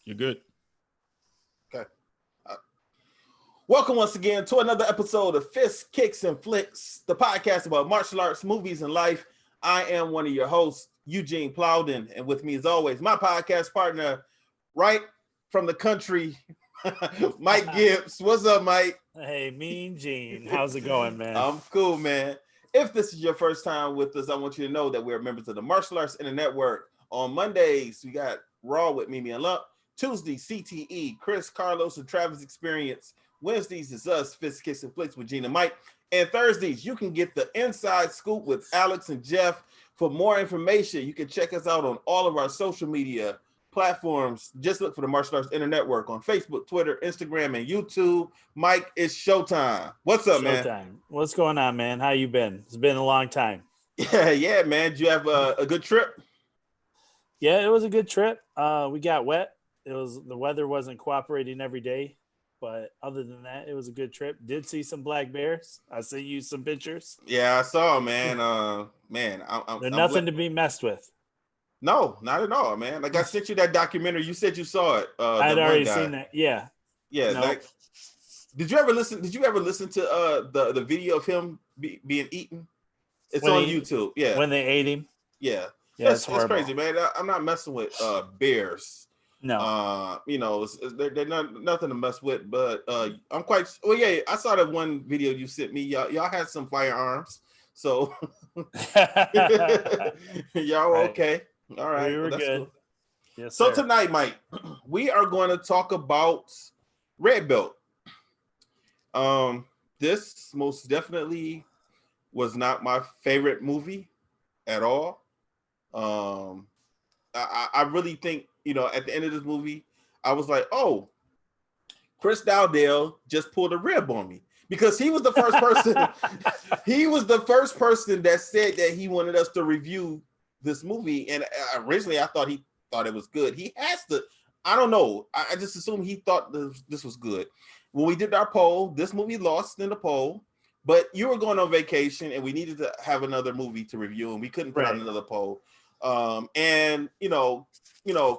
You're good. Okay. Welcome once again to another episode of Fists, Kicks, and Flixx, the podcast about martial arts, movies, and life. I am one of your hosts, Eugene Plowden, and with me as always, my podcast partner, right from the country, Mike Gibbs. What's up, Mike? Hey, Mean Gene. How's it going, man? I'm cool, man. If this is your first time with us, I want you to know that we're members of the Martial Arts Inner Network. On Mondays, we got Raw with Mimi and Lump. Tuesday, CTE, Chris, Carlos, and Travis Experience. Wednesdays is us, Fists, Kicks, and Flixx with Gene and Mike. And Thursdays, you can get the inside scoop with Alex and Jeff. For more information, you can check us out on all of our social media platforms. Just look for the Martial Arts Inner Network on Facebook, Twitter, Instagram, and YouTube. Mike, it's showtime. What's up, man? What's going on, man? How you been? It's been a long time. Yeah, man. Did you have a good trip? Yeah, it was a good trip. We got wet. The weather wasn't cooperating every day, but other than that, it was a good trip. Did see some black bears. I sent you some pictures. Yeah, I saw, man. They're nothing to be messed with. No, not at all, man. Like I sent you that documentary. You said you saw it. I'd already seen that. Yeah. Yeah. No. Like, did you ever listen to the video of him being eaten? It's on YouTube. Yeah. When they ate him. Yeah. Yeah, it's crazy, man. I'm not messing with bears. No. They're not nothing to mess with. But I'm quite. Well, yeah. I saw that one video you sent me. Y'all had some firearms, so y'all were okay. All right, we were good. Cool. Yes. So sir. tonight, Mike, we are going to talk about Redbelt. This most definitely was not my favorite movie at all. I really think, at the end of this movie, I was like, oh, Chris Dowdell just pulled a rib on me, because he was the first person. He was the first person that said that he wanted us to review this movie, and originally I thought he thought it was good. He has to. I don't know. I just assumed he thought this was good. When we did our poll, this movie lost in the poll, but you were going on vacation, and we needed to have another movie to review, and we couldn't put out another poll.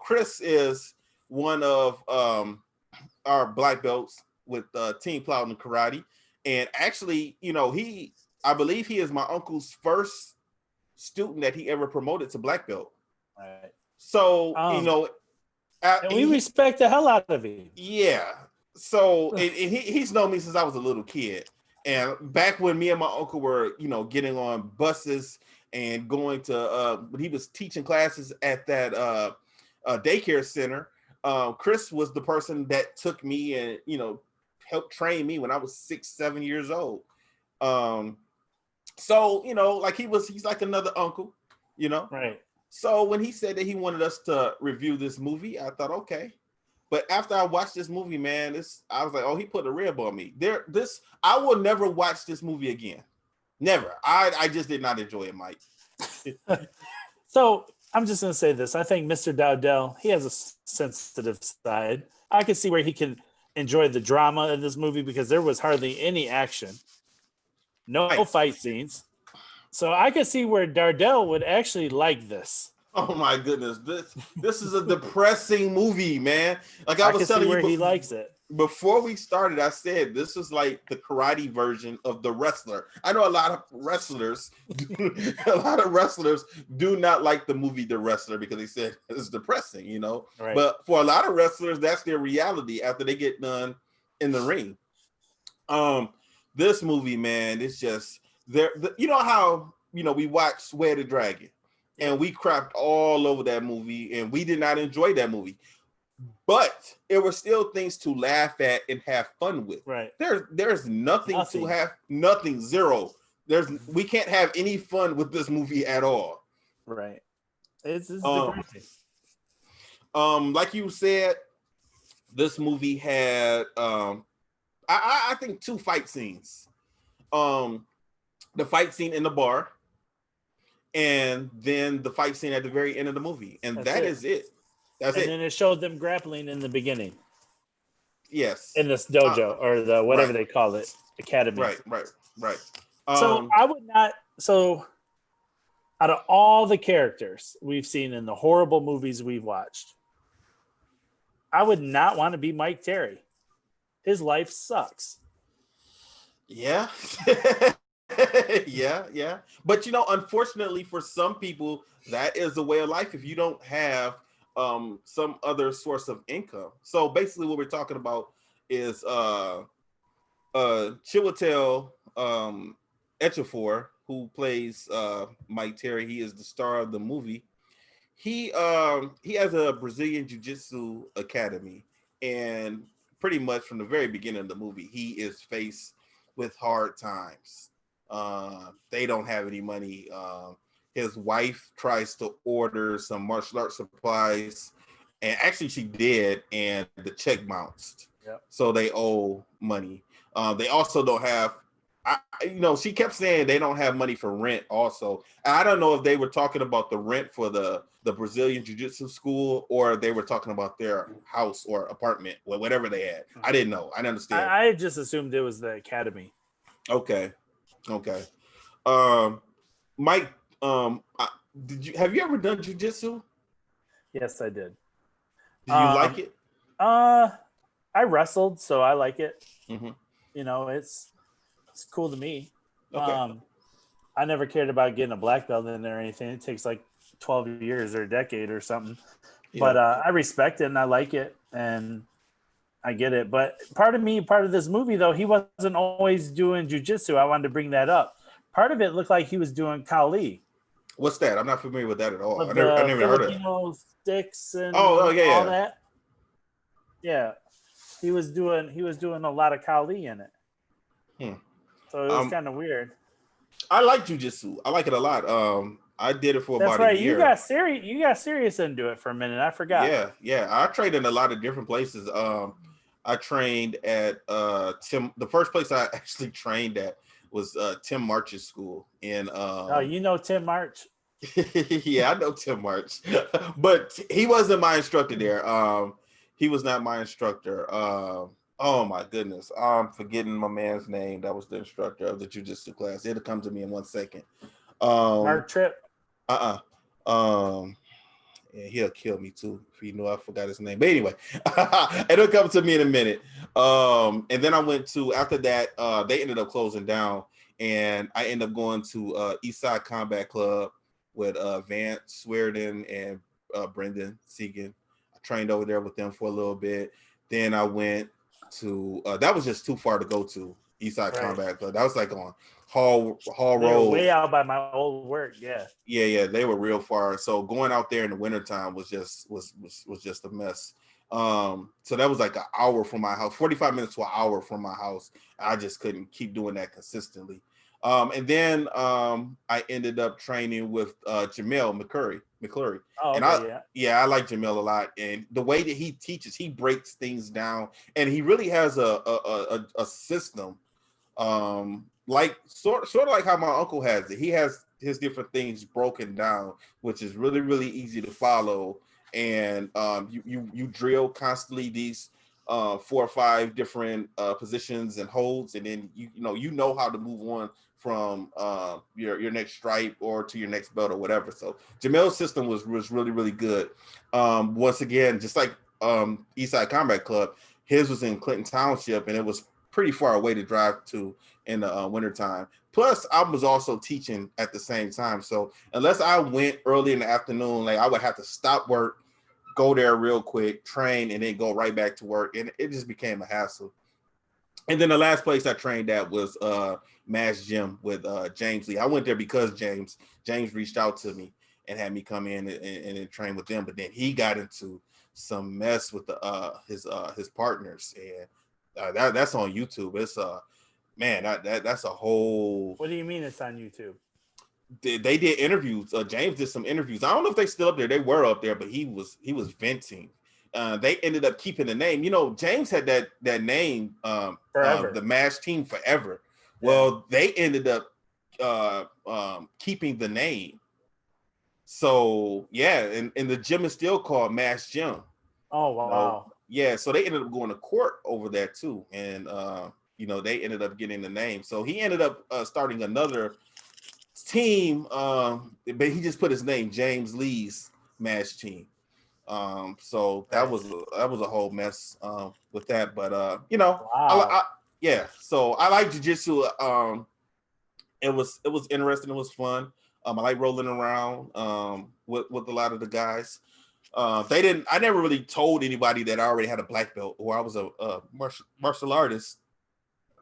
Chris is one of our black belts with Team Plowden Karate, and actually, I believe he is my uncle's first student that he ever promoted to black belt. Right. So we respect the hell out of him. Yeah. So and he's known me since I was a little kid, and back when me and my uncle were getting on buses and going to when he was teaching classes at that daycare center, Chris was the person that took me and helped train me when I was 6-7 years old. So, he's like another uncle, Right. So when he said that he wanted us to review this movie, I thought, okay. But after I watched this movie, man, I was like, oh, he put a rib on me. I will never watch this movie again. Never. I just did not enjoy it, Mike. So I'm just going to say this. I think Mr. Dowdell, he has a sensitive side. I can see where he can enjoy the drama in this movie, because there was hardly any action. No fight scenes. So I could see where Dardell would actually like this. Oh my goodness. This is a depressing movie, man. Like I was telling you, where he likes it. Before we started, I said this was like the karate version of The Wrestler. I know a lot of wrestlers do not like the movie The Wrestler because they said it's depressing, Right. But for a lot of wrestlers, that's their reality after they get done in the ring. This movie, man, it's just there. How we watched Where the Dragon, and we crapped all over that movie, and we did not enjoy that movie. But there were still things to laugh at and have fun with. Right. There's nothing to have, nothing, zero. We can't have any fun with this movie at all. Right. It's depressing. Like you said, this movie had I think 2 fight scenes. The fight scene in the bar, and then the fight scene at the very end of the movie. And that is it. That's it. And then it showed them grappling in the beginning. Yes. In this dojo or the whatever they call it, academy. Right. So I would not. So out of all the characters we've seen in the horrible movies we've watched, I would not want to be Mike Terry. His life sucks. Yeah. Yeah. But unfortunately for some people, that is the way of life if you don't have some other source of income. So basically what we're talking about is Chiwetel Ejiofor, who plays Mike Terry. He is the star of the movie. He has a Brazilian Jiu-Jitsu academy, and pretty much from the very beginning of the movie, he is faced with hard times. They don't have any money. His wife tries to order some martial arts supplies, and actually she did, and the check bounced. Yep. So they owe money. They also don't have. She kept saying they don't have money for rent. Also, I don't know if they were talking about the rent for the Brazilian Jiu-Jitsu school, or they were talking about their house or apartment, or whatever they had. I didn't know. I didn't understand. I just assumed it was the academy. Okay. Mike, have you ever done jiu-jitsu? Yes, I did. Do you like it? I wrestled, so I like it. Mm-hmm. It's cool to me. Okay. I never cared about getting a black belt in there or anything. It takes like 12 years or a decade or something. Yeah. But I respect it and I like it and I get it. But part of this movie, though, he wasn't always doing jiu-jitsu. I wanted to bring that up. Part of it looked like he was doing Kali. What's that? I'm not familiar with that at all. With I never heard of it. Sticks and all that. Yeah. He was doing a lot of Kali in it. So it was kind of weird. I like jiu-jitsu. I like it a lot. I did it for about a year. You got serious into it for a minute. I forgot. Yeah. I trained in a lot of different places. I trained at Tim. The first place I actually trained at was Tim March's school in. Tim March. Yeah, I know Tim March, but he wasn't my instructor there. He was not my instructor. Oh my goodness, I'm forgetting my man's name. That was the instructor of the jiu-jitsu class. It'll come to me in 1 second. Mark Tripp. Yeah, he'll kill me too if he knew I forgot his name. But anyway, it'll come to me in a minute. And then I went to, after that, they ended up closing down, and I ended up going to Eastside Combat Club with Vance Swearden and Brendan Segan. I trained over there with them for a little bit. Then I went to that was just too far to go to Eastside Combat Club. That was like on Hall Road, way out by my old work. Yeah, they were real far. So going out there in the wintertime was just a mess. So that was like an hour from my house, 45 minutes to an hour from my house. I just couldn't keep doing that consistently. And then I ended up training with Jamel McCurry. Oh, and I like Jamel a lot. And the way that he teaches, he breaks things down, and he really has a system. Like sort of like how my uncle has it. He has his different things broken down, which is really, really easy to follow. And you drill constantly these 4 or 5 different positions and holds, and then you know how to move on from your next stripe or to your next belt or whatever. So Jamel's system was really, really good. Once again, just like Eastside Combat Club, his was in Clinton Township, and it was pretty far away to drive to in the wintertime. Plus, I was also teaching at the same time. So unless I went early in the afternoon, like I would have to stop work, go there real quick, train, and then go right back to work. And it just became a hassle. And then the last place I trained at was Mass Gym with James Lee. I went there because James reached out to me and had me come in and train with them. But then he got into some mess with his partners, and that's on YouTube. It's that's a whole. What do you mean it's on YouTube? They did interviews. James did some interviews. I don't know if they still up there. They were up there, but he was venting. They ended up keeping the name. James had that name, the MASH team forever. Yeah. Well, they ended up keeping the name. So yeah, and the gym is still called MASH Gym. Oh wow. Yeah, so they ended up going to court over that too, and they ended up getting the name. So he ended up starting another team, but he just put his name, James Lee's MASH team. So that Right. was a whole mess with that. But you know, Wow. yeah. So I like jujitsu. It was interesting. It was fun. I like rolling around with a lot of the guys. They didn't. I never really told anybody that I already had a black belt or I was a martial artist.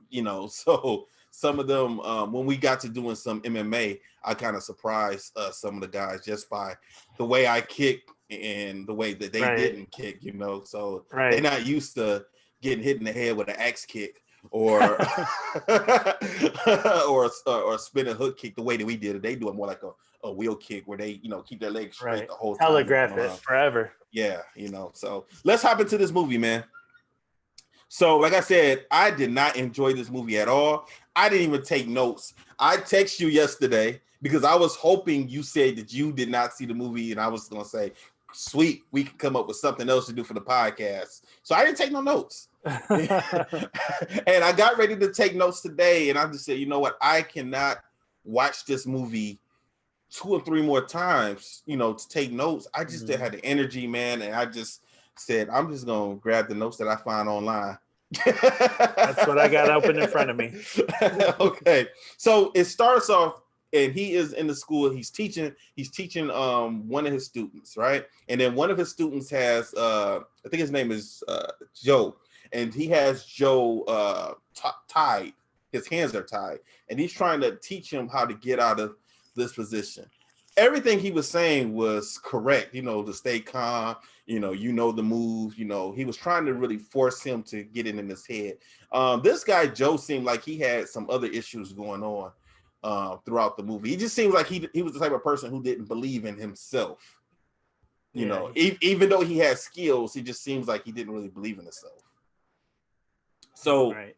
You know, so some of them when we got to doing some MMA, I kind of surprised some of the guys just by the way I kick and the way that they Right. didn't kick. You know, so they're Right. not used to getting hit in the head with an axe kick or or spinning hook kick the way that we did it. They do it more like a wheel kick where they keep their legs straight Right. the whole time and run Telegraph it around. forever. Yeah, So let's hop into this movie, man. So, like I said, I did not enjoy this movie at all. I didn't even take notes. I texted you yesterday because I was hoping you said that you did not see the movie, and I was going to say, sweet, we can come up with something else to do for the podcast. So I didn't take no notes. And I got ready to take notes today, and I just said, you know what? I cannot watch this movie 2 or 3 more times, to take notes. I just didn't have the energy, man, and I just said, I'm just going to grab the notes that I find online. That's what I got open in front of me. Okay, so it starts off, and he is in the school. He's teaching one of his students, right? And then one of his students has I think his name is Joe, and he has Joe tied. His hands are tied, and he's trying to teach him how to get out of this position. Everything he was saying was correct, to stay calm, the move, he was trying to really force him to get it in his head. This guy, Joe, seemed like he had some other issues going on throughout the movie. He just seems like he was the type of person who didn't believe in himself. Even though he had skills, he just seems like he didn't really believe in himself. So, right.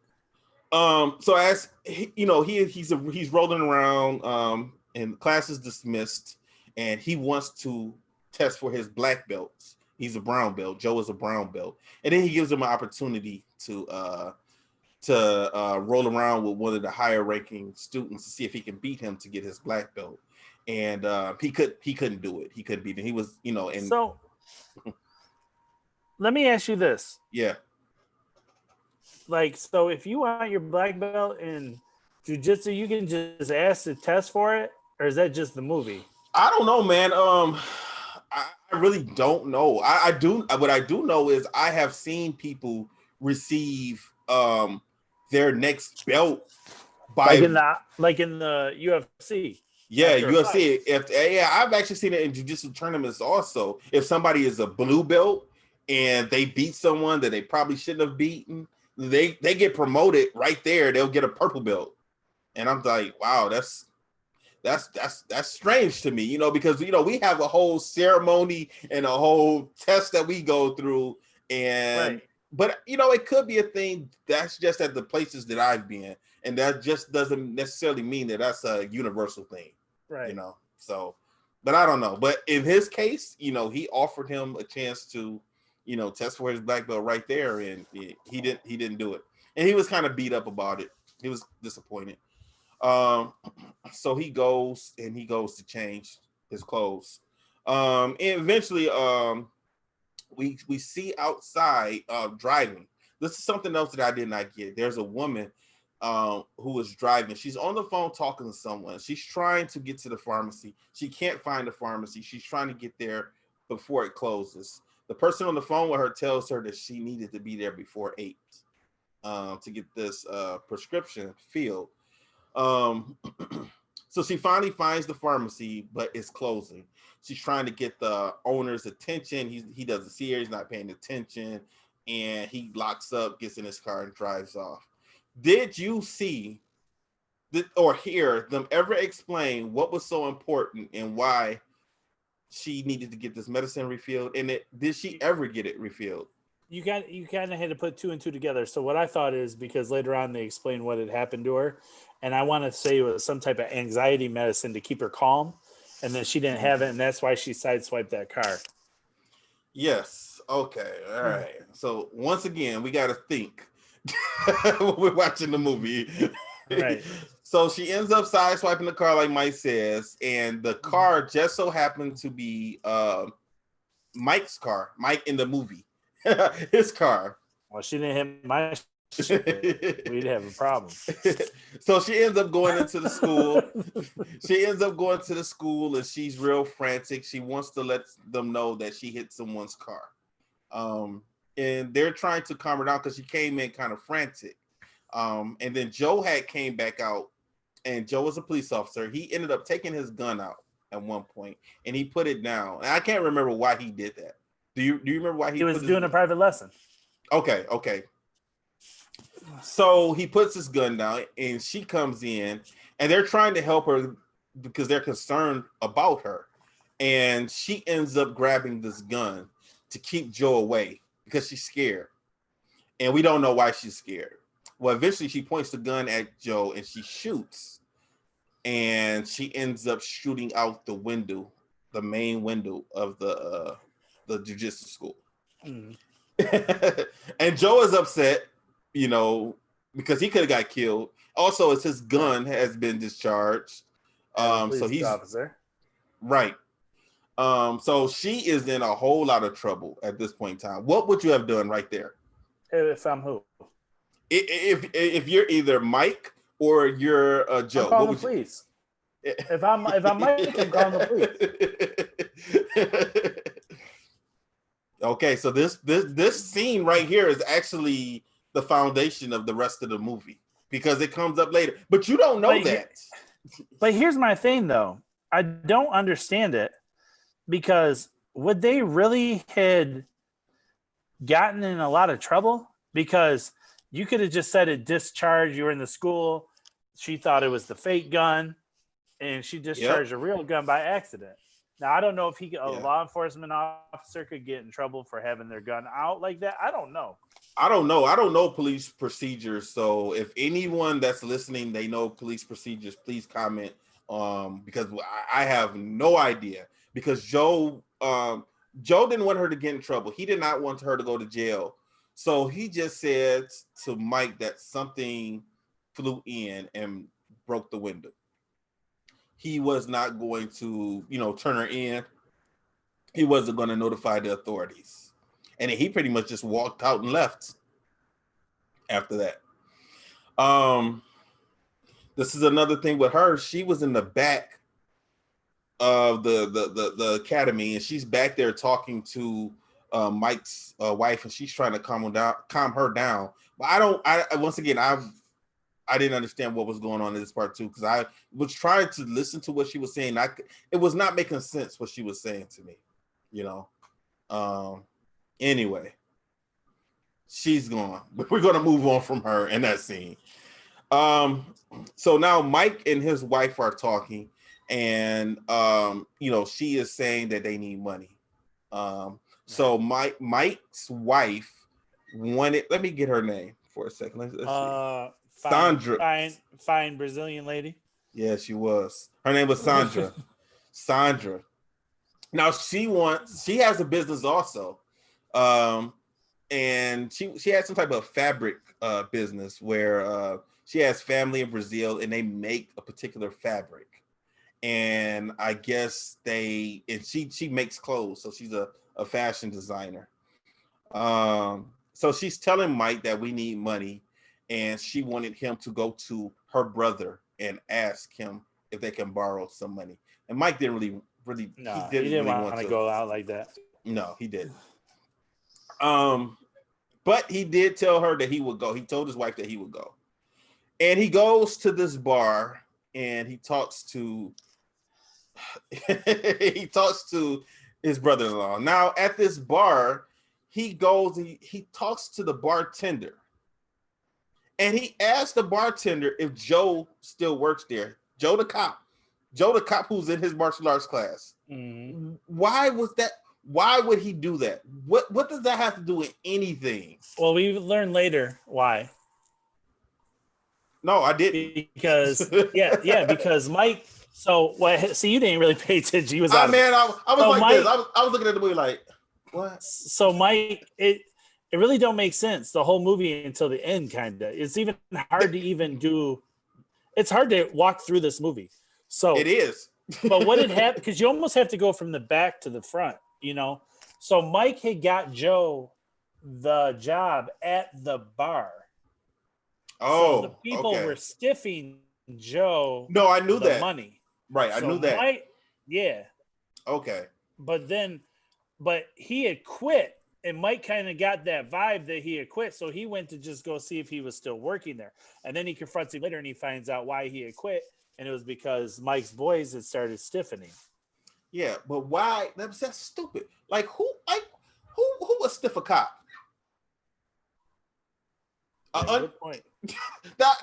So as he's rolling around, and class is dismissed, and he wants to test for his black belts. He's a brown belt. Joe is a brown belt, and then he gives him an opportunity to roll around with one of the higher ranking students to see if he can beat him to get his black belt. And he couldn't do it. He couldn't beat him. He was, and So let me ask you this. Yeah. So if you want your black belt in jiu-jitsu, you can just ask to test for it, or is that just the movie? I don't know, man. I really don't know. I do. What I do know is I have seen people receive their next belt by like in the UFC. Yeah, UFC. I've actually seen it in jiu-jitsu tournaments also. If somebody is a blue belt and they beat someone that they probably shouldn't have beaten, they get promoted right there. They'll get a purple belt, and I'm like, wow, that's strange to me, because we have a whole ceremony and a whole test that we go through, and right. But it could be a thing that's just at the places that I've been, and that just doesn't necessarily mean that that's a universal thing, right? So, but I don't know. But in his case, he offered him a chance to, test for his black belt right there, and he didn't do it, and he was kind of beat up about it. He was disappointed. So he goes to change his clothes. And eventually, we see outside driving. This is something else that I did not get. There's a woman who is driving. She's on the phone talking to someone. She's trying to get to the pharmacy. She can't find the pharmacy. She's trying to get there before it closes. The person on the phone with her tells her that she needed to be there before 8 to get this prescription filled. So she finally finds the pharmacy, but it's closing. She's trying to get the owner's attention. He doesn't see her. He's not paying attention, and he locks up, gets in his car, and drives off. Did you see or hear them ever explain what was so important and why she needed to get this medicine refilled? And did she ever get it refilled? You kind of had to put 2 and 2 together. So what I thought is, because later on they explained what had happened to her, and I want to say it was some type of anxiety medicine to keep her calm, and then she didn't have it, and that's why she sideswiped that car. Yes. Okay. All right. So once again, we got to think when we're watching the movie. Right. So she ends up sideswiping the car, like Mike says, and the car just so happened to be Mike's car. Mike in the movie, his car. Well, she didn't hit my shit. We'd have a problem. So she ends up going into the school. She ends up going to the school, and she's real frantic. She wants to let them know that she hit someone's car. And they're trying to calm her down because she came in kind of frantic. And then Joe came back out, and Joe was a police officer. He ended up taking his gun out at one point, and he put it down. And I can't remember why he did that. Do you remember why he was doing a private lesson? Okay. So he puts his gun down, and she comes in, and they're trying to help her because they're concerned about her. And she ends up grabbing this gun to keep Joe away because she's scared. And we don't know why she's scared. Well, eventually she points the gun at Joe and she shoots. And she ends up shooting out the window, the main window of the jiu-jitsu school. Mm. And Joe is upset, because he could have got killed. Also, it's his gun has been discharged. So he's officer. Right. So she is in a whole lot of trouble at this point in time. What would you have done right there? If I'm who? If you're either Mike or you're Joe, I'm calling the police. If I'm Mike, I'm calling the police. Okay, so this scene right here is actually the foundation of the rest of the movie because it comes up later. But you don't know that. But here's my thing, though. I don't understand it because would they really had gotten in a lot of trouble? Because you could have just said it discharged. You were in the school. She thought it was the fake gun, and she discharged a real gun by accident. Now, I don't know if a law enforcement officer could get in trouble for having their gun out like that. I don't know. I don't know police procedures. So if anyone that's listening, they know police procedures, please comment. Because I have no idea. Because Joe didn't want her to get in trouble. He did not want her to go to jail. So he just said to Mike that something flew in and broke the window. He was not going to, turn her in. He wasn't going to notify the authorities. And he pretty much just walked out and left after that. This is another thing with her. She was in the back of the academy, and she's back there talking to Mike's wife, and she's trying to calm her down. But I didn't understand what was going on in this part too, because I was trying to listen to what she was saying. It was not making sense what she was saying to me, Anyway, she's gone. But we're gonna move on from her in that scene. So now Mike and his wife are talking, and she is saying that they need money. So Mike's wife wanted. Let me get her name for a second. Let's see. Sandra. Fine Brazilian lady. Yeah, she was. Her name was Sandra. Sandra. Now she has a business also. And she had some type of fabric business where she has family in Brazil and they make a particular fabric. And I guess she makes clothes, so she's a fashion designer. So she's telling Mike that we need money, and she wanted him to go to her brother and ask him if they can borrow some money. And Mike didn't really no, he didn't really want to go out like that. No, he didn't. But he did tell her that he would go. He told his wife that he would go. And he goes to this bar and he talks to his brother-in-law. Now at this bar, he talks to the bartender. And he asked the bartender if Joe still works there. Joe the cop who's in his martial arts class. Mm-hmm. Why was that? Why would he do that? What does that have to do with anything? Well, we learn later why. No, I didn't. Because because Mike. So what? See, you didn't really pay attention. He was. I was like Mike, this. I was looking at the movie like, what? So Mike, it really don't make sense the whole movie until the end. Kind of. It's even hard to even do. It's hard to walk through this movie. So it is. But what had happened? Because you almost have to go from the back to the front. you know. So Mike had got Joe the job at the bar. So the Oh, people okay. were stiffing Joe No, I knew the that. money. Right, I So knew that. Mike, yeah. Okay. But he had quit, and Mike kind of got that vibe that he had quit. So he went to just go see if he was still working there. And then he confronts him later and he finds out why he had quit. And it was because Mike's boys had started stiffening. Yeah, but why? That's stupid. Like who would stiff a cop? Good point.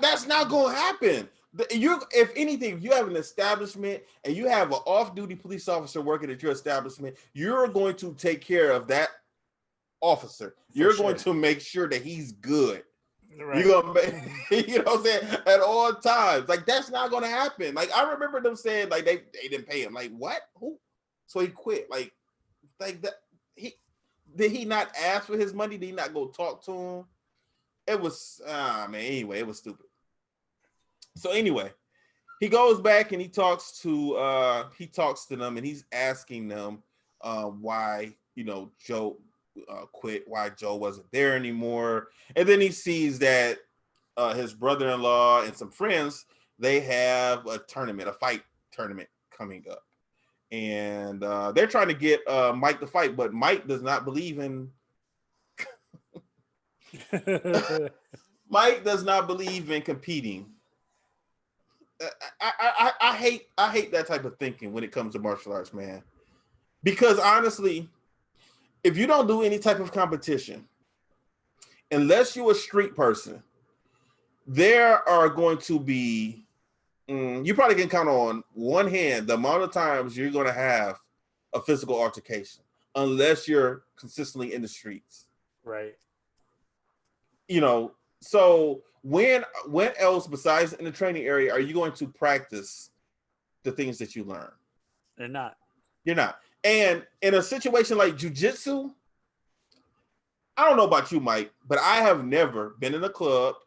That's not gonna happen. If anything, if you have an establishment and you have an off-duty police officer working at your establishment, you're going to take care of that officer. You're going to make sure that he's good. Right. You're gonna make, you know what I'm saying, at all times. Like that's not gonna happen. Like I remember them saying like they didn't pay him. Like what? Who? So he quit. Like that. Did he not ask for his money? Did he not go talk to him? It was anyway, it was stupid. So anyway, he goes back and he talks to them and he's asking them why, Joe quit, why Joe wasn't there anymore. And then he sees that his brother-in-law and some friends, they have a fight tournament coming up. And they're trying to get Mike to fight, but Mike does not believe in Mike does not believe in competing. I hate that type of thinking when it comes to martial arts, man. Because honestly, if you don't do any type of competition, unless you're a street person, there are going to be you probably can count on one hand the amount of times you're going to have a physical altercation, unless you're consistently in the streets. Right. So when else besides in the training area are you going to practice the things that you learn? You're not. And in a situation like jiu-jitsu, I don't know about you, Mike, but I have never been in a club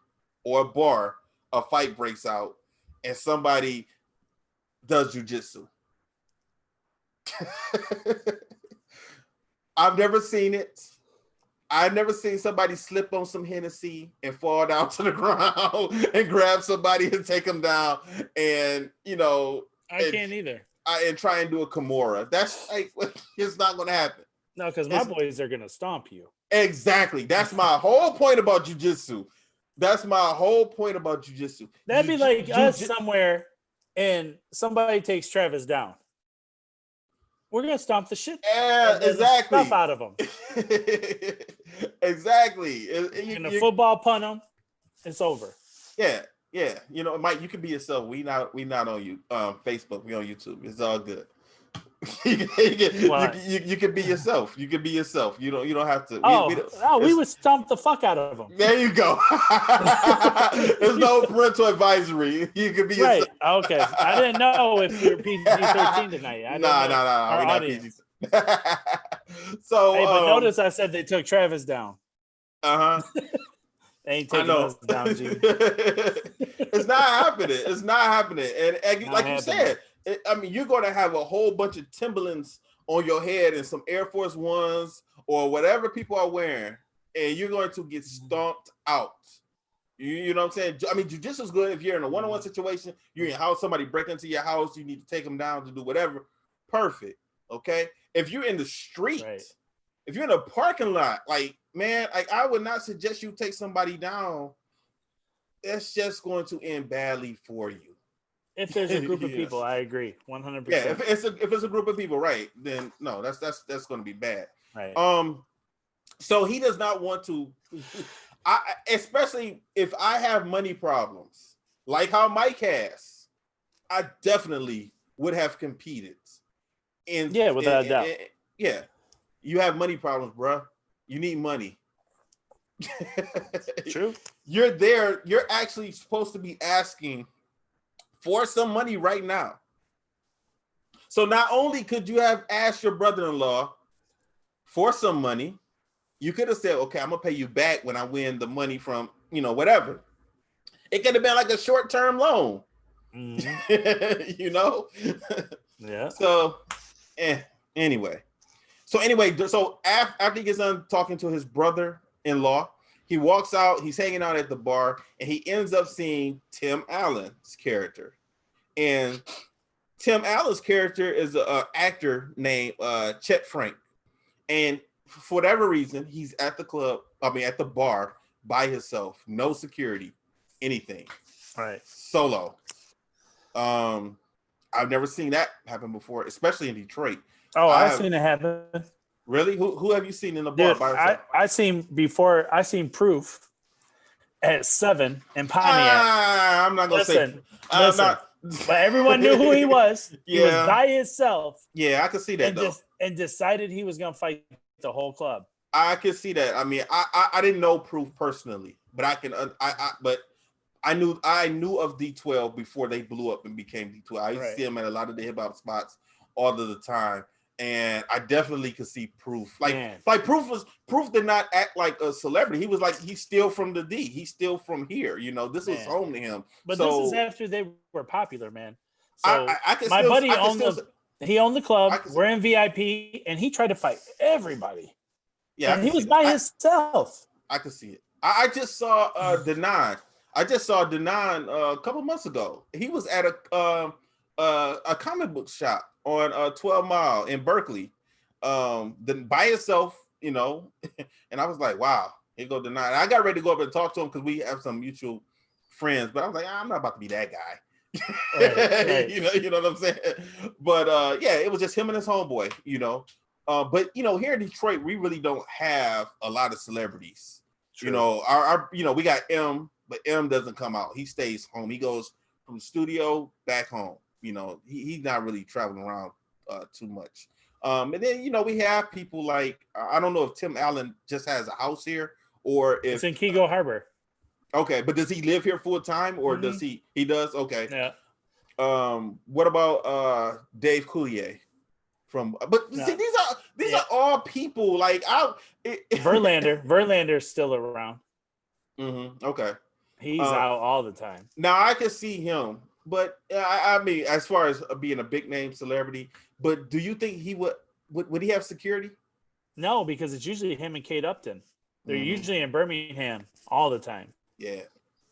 or a bar, a fight breaks out, and somebody does jiu-jitsu. I've never seen it. I've never seen somebody slip on some Hennessy and fall down to the ground and grab somebody and take them down. And, I can't either. And try and do a Kimura. That's like, it's not going to happen. No, because my boys are going to stomp you. Exactly. That's my whole point about jiu-jitsu. That'd be like us somewhere and somebody takes Travis down. We're going to stomp the shit exactly. stuff out of them. Exactly. You're going to football punt them. It's over. Yeah. Mike, you can be yourself. We not on you Facebook. We on YouTube. It's all good. you can be yourself. You can be yourself. You don't have to. We would stomp the fuck out of them. There you go. There's no parental advisory. You can be yourself. Right. Okay. I didn't know if you're PG-13 tonight. No. We're not PG. So, hey, but notice I said they took Travis down. They ain't taking us down, G. It's not happening. And like you said, you're going to have a whole bunch of Timberlands on your head and some Air Force Ones or whatever people are wearing, and you're going to get stomped out. You know what I'm saying? Jiu-jitsu is good if you're in a one-on-one situation, you're in your house, somebody break into your house, you need to take them down to do whatever. Perfect. Okay? If you're in the street, right. If you're in a parking lot, I would not suggest you take somebody down. That's just going to end badly for you. If there's a group of people, I agree, 100%. Yeah, if it's a group of people, right? Then no, that's going to be bad. Right. So he does not want to. Especially if I have money problems, like how Mike has, I definitely would have competed. Without a doubt. Yeah, you have money problems, bro. You need money. True. You're there. You're actually supposed to be asking for some money right now. So not only could you have asked your brother-in-law for some money, you could have said, okay, I'm gonna pay you back when I win the money from, whatever. It could have been like a short-term loan. Mm-hmm. Yeah. So anyway. So anyway, so after he gets done talking to his brother-in-law, he walks out. He's hanging out at the bar, and he ends up seeing Tim Allen's character. And Tim Allen's character is an actor named Chet Frank. And for whatever reason, he's at the bar by himself, no security, anything. Right. Solo. I've never seen that happen before, especially in Detroit. Oh, I've seen it happen. Really? Who have you seen in the bar by yourself? I seen Proof at 7 in Pontiac. I'm not gonna listen. But everyone knew who he was. Yeah. He was by himself. Yeah, I could see that and decided he was gonna fight the whole club. I could see that. I mean, I didn't know Proof personally, but I knew of D12 before they blew up and became D12. I used to see them at a lot of the hip hop spots all of the time, and I definitely could see Proof. Like Proof did not act like a celebrity. He was like, he's still from the D. He's still from here. You know, this was home to him. But this is after they were popular, man. So my buddy owned the club. We're in VIP, and he tried to fight everybody. Yeah, and he was by himself. I could see it. I just saw Denon. I just saw Denon a couple months ago. He was at a comic book shop on 12 Mile in Berkeley, by himself, you know. And I was like, wow, here go Denon. I got ready to go up and talk to him because we have some mutual friends, but I was like, I'm not about to be that guy. Right. You know what I'm saying? But yeah, it was just him and his homeboy, you know. But you know, here in Detroit, we really don't have a lot of celebrities. True. You know, our we got M, but M doesn't come out. He stays home. He goes from the studio back home. You know, he's not really traveling around too much. And then you know, we have people like I don't know if Tim Allen just has a house here or if it's in Kego Harbor. Okay, but does he live here full time or does he? He does. Okay. Yeah. What about Dave Coulier? See, these are all people like Verlander's still around. Mm-hmm. Okay, he's out all the time. Now I can see him, but I mean, as far as being a big name celebrity, but do you think he would he have security? No, because it's usually him and Kate Upton. They're usually in Birmingham all the time. Yeah,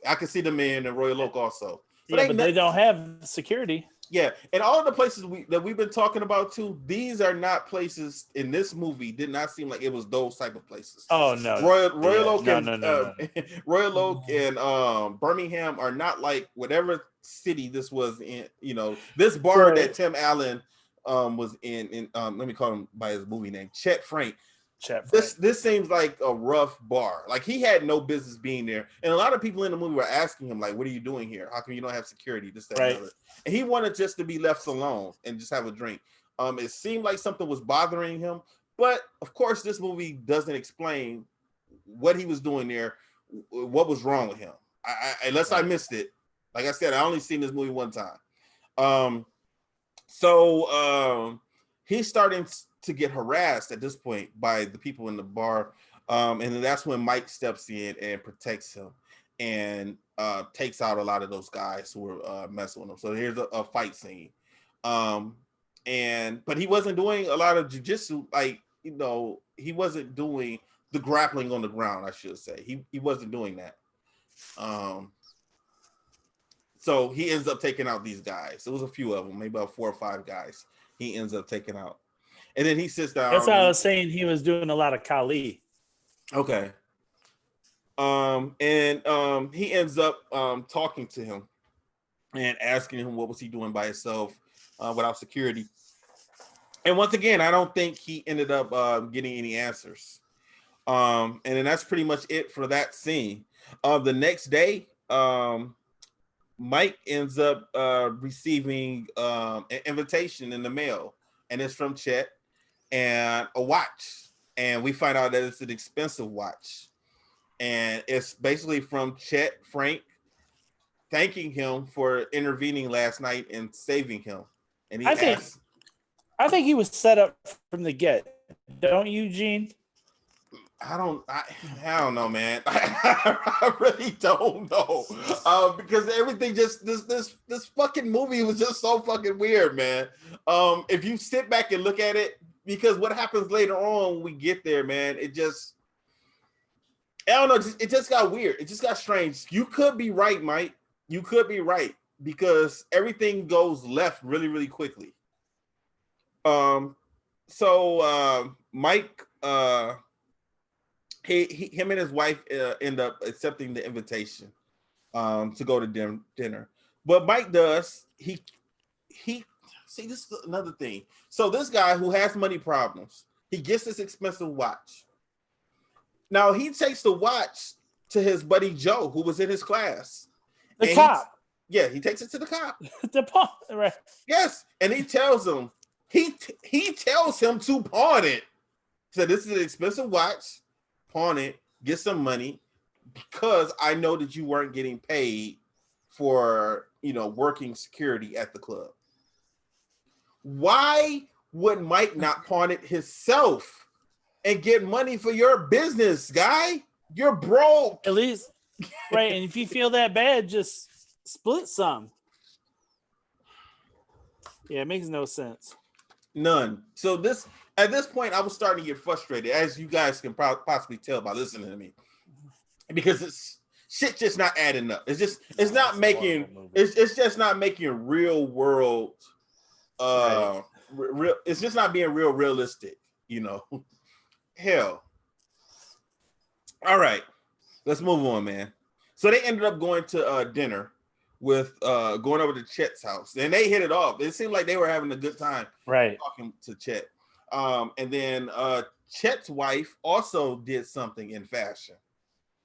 I can see them in Royal Oak also. But they don't have security. Yeah, and all of the places that we've been talking about too, these are not places in this movie. Did not seem like it was those type of places. Oh no, Royal Oak Royal Oak and Birmingham are not like whatever city this was in. You know, this bar that Tim Allen was in. Let me call him by his movie name, Chet Frank. This seems like a rough bar. Like he had no business being there, and a lot of people in the movie were asking him, like, "What are you doing here? How come you don't have security?" This, that, and other. And he wanted just to be left alone and just have a drink. It seemed like something was bothering him, but of course, this movie doesn't explain what he was doing there, what was wrong with him. Unless I missed it. Like I said, I only seen this movie one time. So he's starting to get harassed at this point by the people in the bar. And then that's when Mike steps in and protects him and takes out a lot of those guys who were messing with him. So here's a fight scene. But he wasn't doing a lot of jiu-jitsu, like, you know, he wasn't doing the grappling on the ground, I should say. He wasn't doing that. So he ends up taking out these guys. It was a few of them, maybe about 4 or 5 guys he ends up taking out. And then he sits down. That's why I was saying he was doing a lot of Kali. Okay. And he ends up talking to him and asking him what was he doing by himself without security. And once again, I don't think he ended up getting any answers. And then that's pretty much it for that scene. The next day, Mike ends up receiving an invitation in the mail, and it's from Chet and a watch. And we find out that it's an expensive watch. And it's basically from Chet Frank thanking him for intervening last night and saving him. And I think he was set up from the get. Don't you, Gene? I don't know, man. I really don't know. Because everything this fucking movie was just so fucking weird, man. If you sit back and look at it, because what happens later on when we get there, man, it just, I don't know, it just got weird. It just got strange. You could be right, Mike. You could be right because everything goes left really, really quickly. So Mike, him and his wife end up accepting the invitation to go to dinner. What Mike does, he see, this is another thing. So this guy who has money problems, he gets this expensive watch. Now he takes the watch to his buddy Joe, who was in his class. The cop. He takes it to the cop. Right. Yes, and he tells him, he tells him to pawn it. So this is an expensive watch. Pawn it, get some money, because I know that you weren't getting paid for, working security at the club. Why would Mike not pawn it himself and get money for your business, guy? You're broke. At least, right. And if you feel that bad, just split some. Yeah, it makes no sense. None. So at this point, I was starting to get frustrated, as you guys can possibly tell by listening to me, because shit just not adding up. It's just not making real world. Right. Real. It's just not being realistic. Hell. All right, let's move on, man. So they ended up going to dinner with going over to Chet's house, and they hit it off. It seemed like they were having a good time, right, talking to Chet. And then Chet's wife also did something in fashion.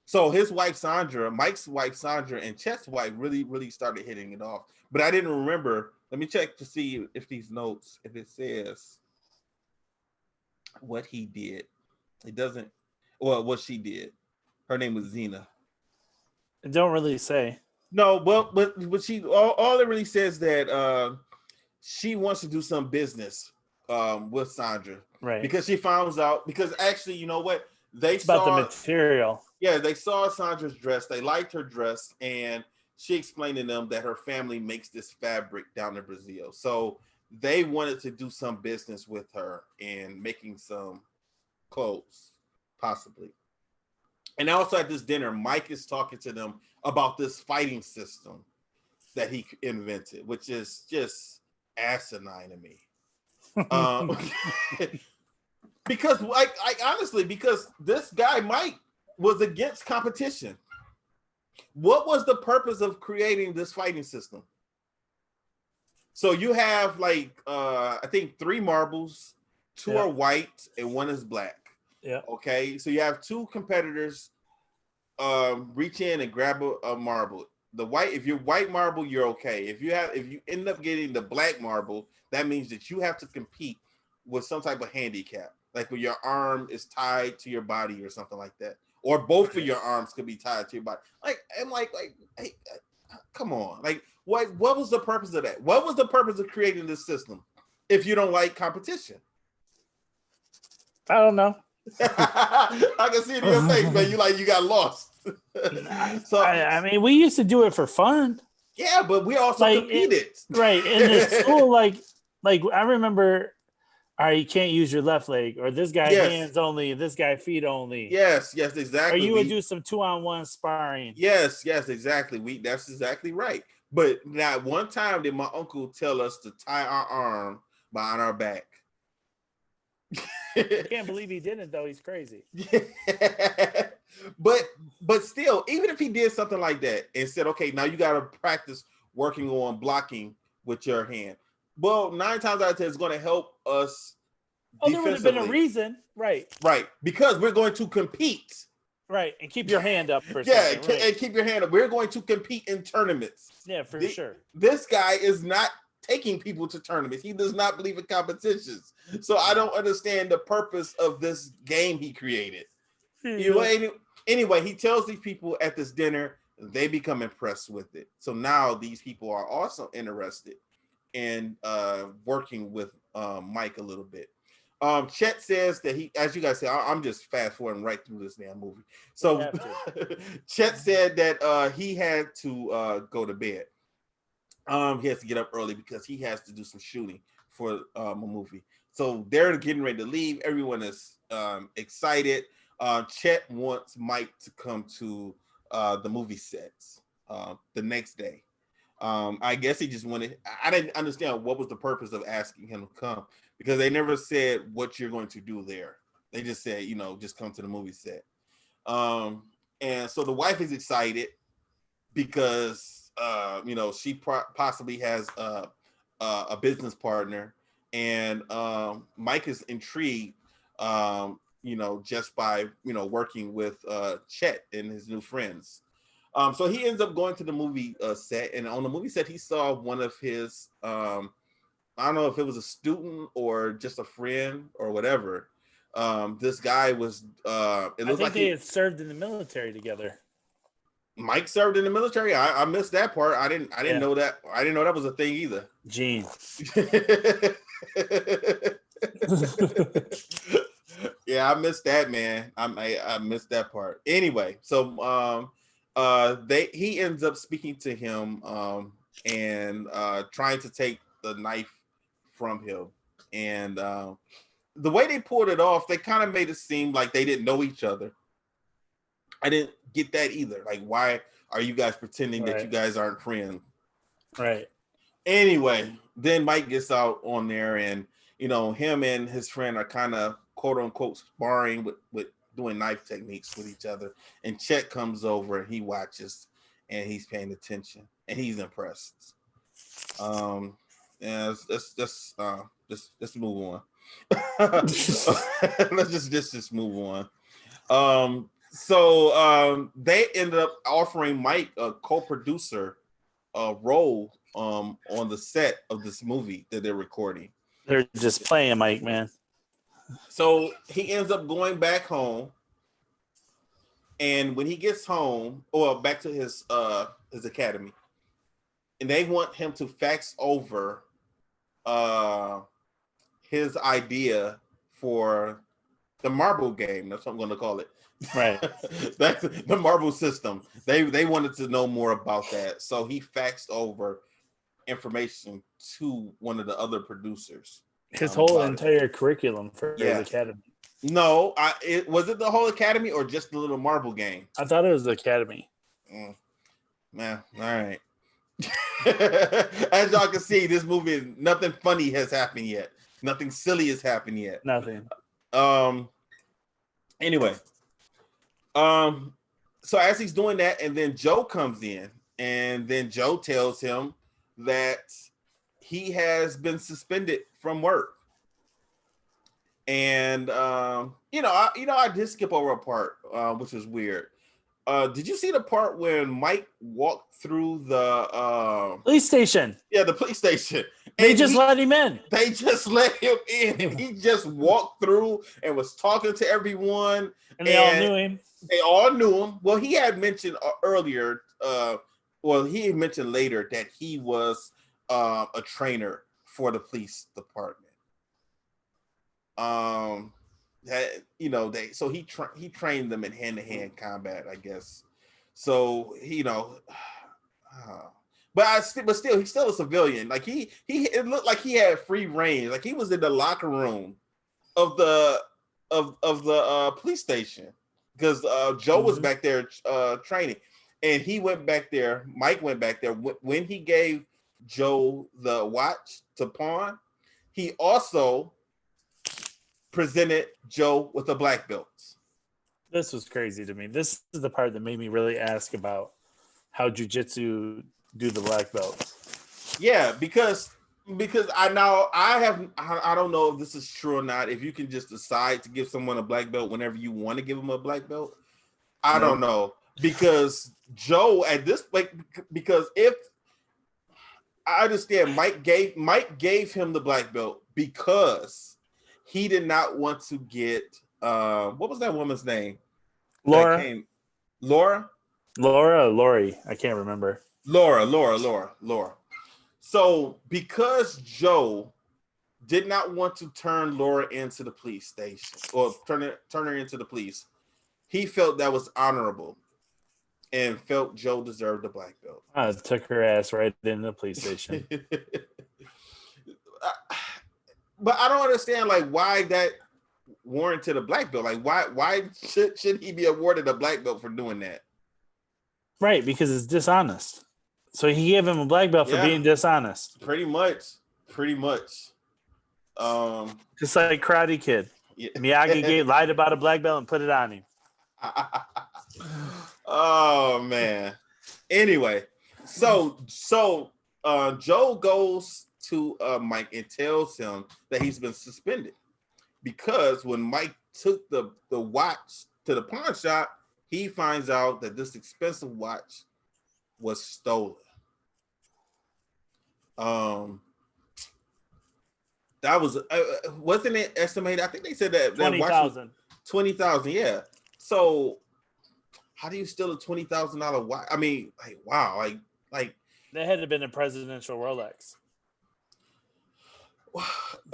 So his wife Sandra, Mike's wife Sandra, and Chet's wife really, really started hitting it off. But I didn't remember. Let me check to see if these notes, if it says what he did. It doesn't. Well, what she did. Her name was Zena. It don't really say. No, but she all it really says that she wants to do some business with Sandra, right? Because she finds out. Because actually, you know what? It's about the material. Yeah, they saw Sandra's dress. They liked her dress, and she explained to them that her family makes this fabric down in Brazil. So they wanted to do some business with her and making some clothes, possibly. And also at this dinner, Mike is talking to them about this fighting system that he invented, which is just asinine to me. Because honestly, because this guy, Mike, was against competition. What was the purpose of creating this fighting system? So you have I think 3 marbles, 2 are white and 1 is black. Yeah. Okay. So you have 2 competitors reach in and grab a marble. If you're white marble, you're okay. If you end up getting the black marble, that means that you have to compete with some type of handicap, like where your arm is tied to your body or something like that, or both of your arms could be tied to your body. Hey, come on. What was the purpose of that? What was the purpose of creating this system if you don't like competition? I don't know. I can see it in your face, man. You got lost. So I mean, we used to do it for fun. Yeah, but we also competed. Right. In the school, like I remember, all right, you can't use your left leg, or this guy hands only, this guy feet only. Yes, exactly. Or you would do some 2-on-1 sparring. Yes, exactly. That's exactly right. But not one time did my uncle tell us to tie our arm behind our back. I can't believe he didn't, though. He's crazy. But still, even if he did something like that and said, okay, now you got to practice working on blocking with your hand. Well, 9 times out of 10, it's going to help us. Oh, there would have been a reason. Right. Because we're going to compete. Right. And keep your hand up. And keep your hand up. We're going to compete in tournaments. Yeah, for sure. This guy is not taking people to tournaments. He does not believe in competitions. So I don't understand the purpose of this game he created. Anyway, he tells these people at this dinner, they become impressed with it. So now these people are also interested in working with Mike a little bit. Chet says that as you guys say, I'm just fast forwarding right through this damn movie. So Chet said that he had to go to bed. He has to get up early because he has to do some shooting for a movie. So they're getting ready to leave. Everyone is excited. Chet wants Mike to come to the movie sets the next day. I guess he just wanted. I didn't understand what was the purpose of asking him to come, because they never said what you're going to do there. They just said, just come to the movie set. And so the wife is excited because she possibly has a business partner, and Mike is intrigued. Just by working with Chet and his new friends. So he ends up going to the movie set, and on the movie set, he saw one of his, I don't know if it was a student or just a friend or whatever. This guy was, it looked like they had served in the military together. Mike served in the military. I missed that part. I didn't know that. I didn't know that was a thing either. Gene. Yeah, I missed that, man. I missed that part. Anyway, so he ends up speaking to him and trying to take the knife from him. And the way they pulled it off, they kind of made it seem like they didn't know each other. I didn't get that either. Like, why are you guys pretending that you guys aren't friends? Right. Anyway, then Mike gets out on there, and him and his friend are kind of quote unquote sparring with doing knife techniques with each other. And Chet comes over and he watches, and he's paying attention, and he's impressed. Yeah, let's move on. let's just move on. So they ended up offering Mike a co-producer role on the set of this movie that they're recording. They're just playing Mike, man. So he ends up going back home, and when he gets home, or back to his academy, and they want him to fax over his idea for the marble game. That's what I'm going to call it. Right. That's the marble system. They wanted to know more about that, so he faxed over information to one of the other producers. His whole entire curriculum for his academy. No, was it the whole academy or just the little marble game? I thought it was the academy. Man, all right. As y'all can see, this movie, nothing funny has happened yet. Nothing silly has happened yet. Nothing. Anyway, so as he's doing that, and then Joe comes in, and then Joe tells him that he has been suspended from work. And I did skip over a part, which is weird. Did you see the part when Mike walked through the police station? Yeah, the police station. They just let him in. They just let him in, and he just walked through and was talking to everyone. And they all knew him. They all knew him. Well, he had mentioned earlier, he had mentioned later that he was a trainer for the police department. He trained them in hand-to-hand combat, I guess. So but still, he's still a civilian. Like it looked like he had free reign. Like he was in the locker room of the police station, because Joe was back there training, and he went back there. Mike went back there when he gave Joe the watch to pawn. He also presented Joe with a black belt. This was crazy to me. This is the part that made me really ask about how jiu-jitsu do the black belts. Yeah, because I don't know if this is true or not. If you can just decide to give someone a black belt whenever you want to give them a black belt, I don't know. Because Joe at this, because if I understand, Mike gave him the black belt because he did not want to get what was that woman's name? Laura. Laura or Lori? I can't remember. Laura. So because Joe did not want to turn Laura into the police station or turn her into the police, he felt that was honorable and felt Joe deserved the black belt. I took her ass right into the police station. But I don't understand like why that warranted a black belt. Like why should he be awarded a black belt for doing that? Right, because it's dishonest. So he gave him a black belt for being dishonest. Pretty much. Just like Karate Kid. Yeah. Miyagi lied about a black belt and put it on him. Oh man. Anyway, so Joe goes to Mike and tells him that he's been suspended because when Mike took the watch to the pawn shop, he finds out that this expensive watch was stolen. That was wasn't it estimated? I think they said that 20,000. 20,000, yeah. So how do you steal a $20,000 watch? I mean, like wow, like that had to have been a presidential Rolex.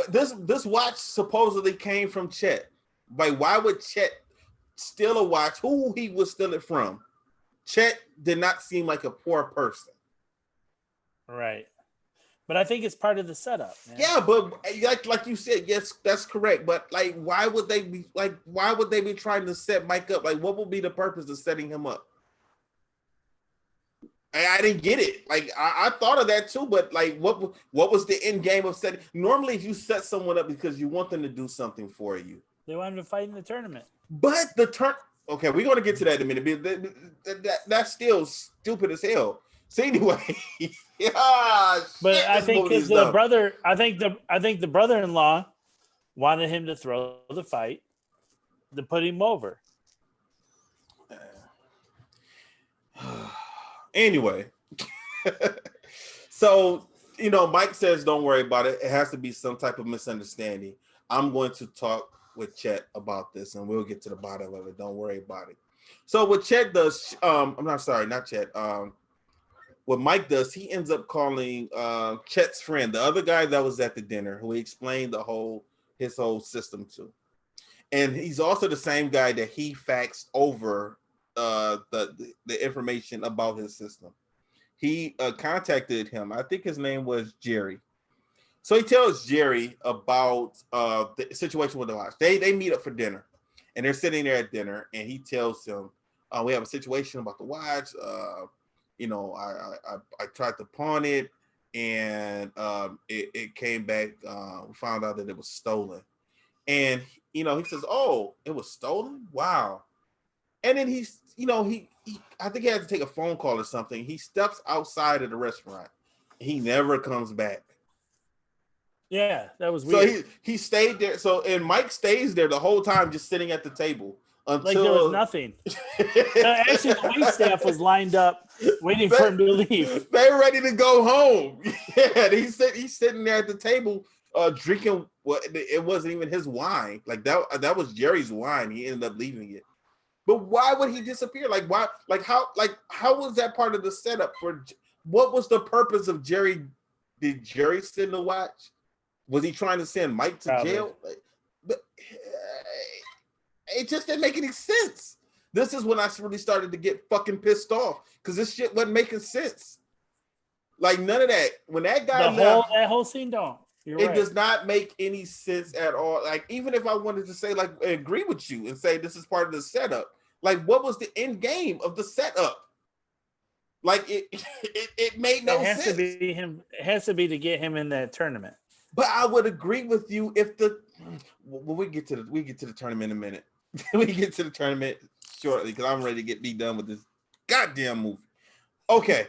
This watch supposedly came from Chet. Like, why would Chet steal a watch? Who he would steal it from? Chet did not seem like a poor person. Right. But I think it's part of the setup, man. Yeah, but like you said, yes, that's correct. But like, why would they be trying to set Mike up? Like, what would be the purpose of setting him up? I didn't get it. Like, I thought of that too, but like, what was the end game of setting? Normally, if you set someone up because you want them to do something for you, they want him to fight in the tournament. But okay, we're gonna get to that in a minute. That's still stupid as hell. So anyway, but I think the brother, I think the brother-in-law wanted him to throw the fight to put him over. Anyway, so Mike says, "Don't worry about it. It has to be some type of misunderstanding. I'm going to talk with Chet about this, and we'll get to the bottom of it. Don't worry about it." So what Chet does, not Chet. What Mike does, he ends up calling Chet's friend, the other guy that was at the dinner, who he explained his whole system to, and he's also the same guy that he faxed over the information about his system. He contacted him. I think his name was Jerry. So he tells Jerry about the situation with the watch. They meet up for dinner, and they're sitting there at dinner, and he tells him, "We have a situation about the watch. I tried to pawn it, and it came back. We found out that it was stolen." And he says, "Oh, it was stolen? Wow!" And then he I think he had to take a phone call or something. He steps outside of the restaurant. He never comes back. Yeah, that was weird. So he stayed there. So and Mike stays there the whole time, just sitting at the table until like there was nothing. Actually, the wait staff was lined up waiting for him to leave. They were ready to go home. Yeah, he's sitting there at the table drinking what it wasn't even his wine. Like that was Jerry's wine. He ended up leaving it. But why would he disappear? Like why? Like how was that part of the setup for? What was the purpose of Jerry? Did Jerry send the watch? Was he trying to send Mike to jail? But it just didn't make any sense. This is when I really started to get fucking pissed off because this shit wasn't making sense. Like none of that. When that guy left, that whole scene don't. It does not make any sense at all. Like even if I wanted to say like agree with you and say this is part of the setup, like what was the end game of the setup? Like it made no sense. It has to be to get him in that tournament. But I would agree with you if we get to the tournament in a minute. We get to the tournament shortly because I'm ready to be done with this goddamn movie. Okay.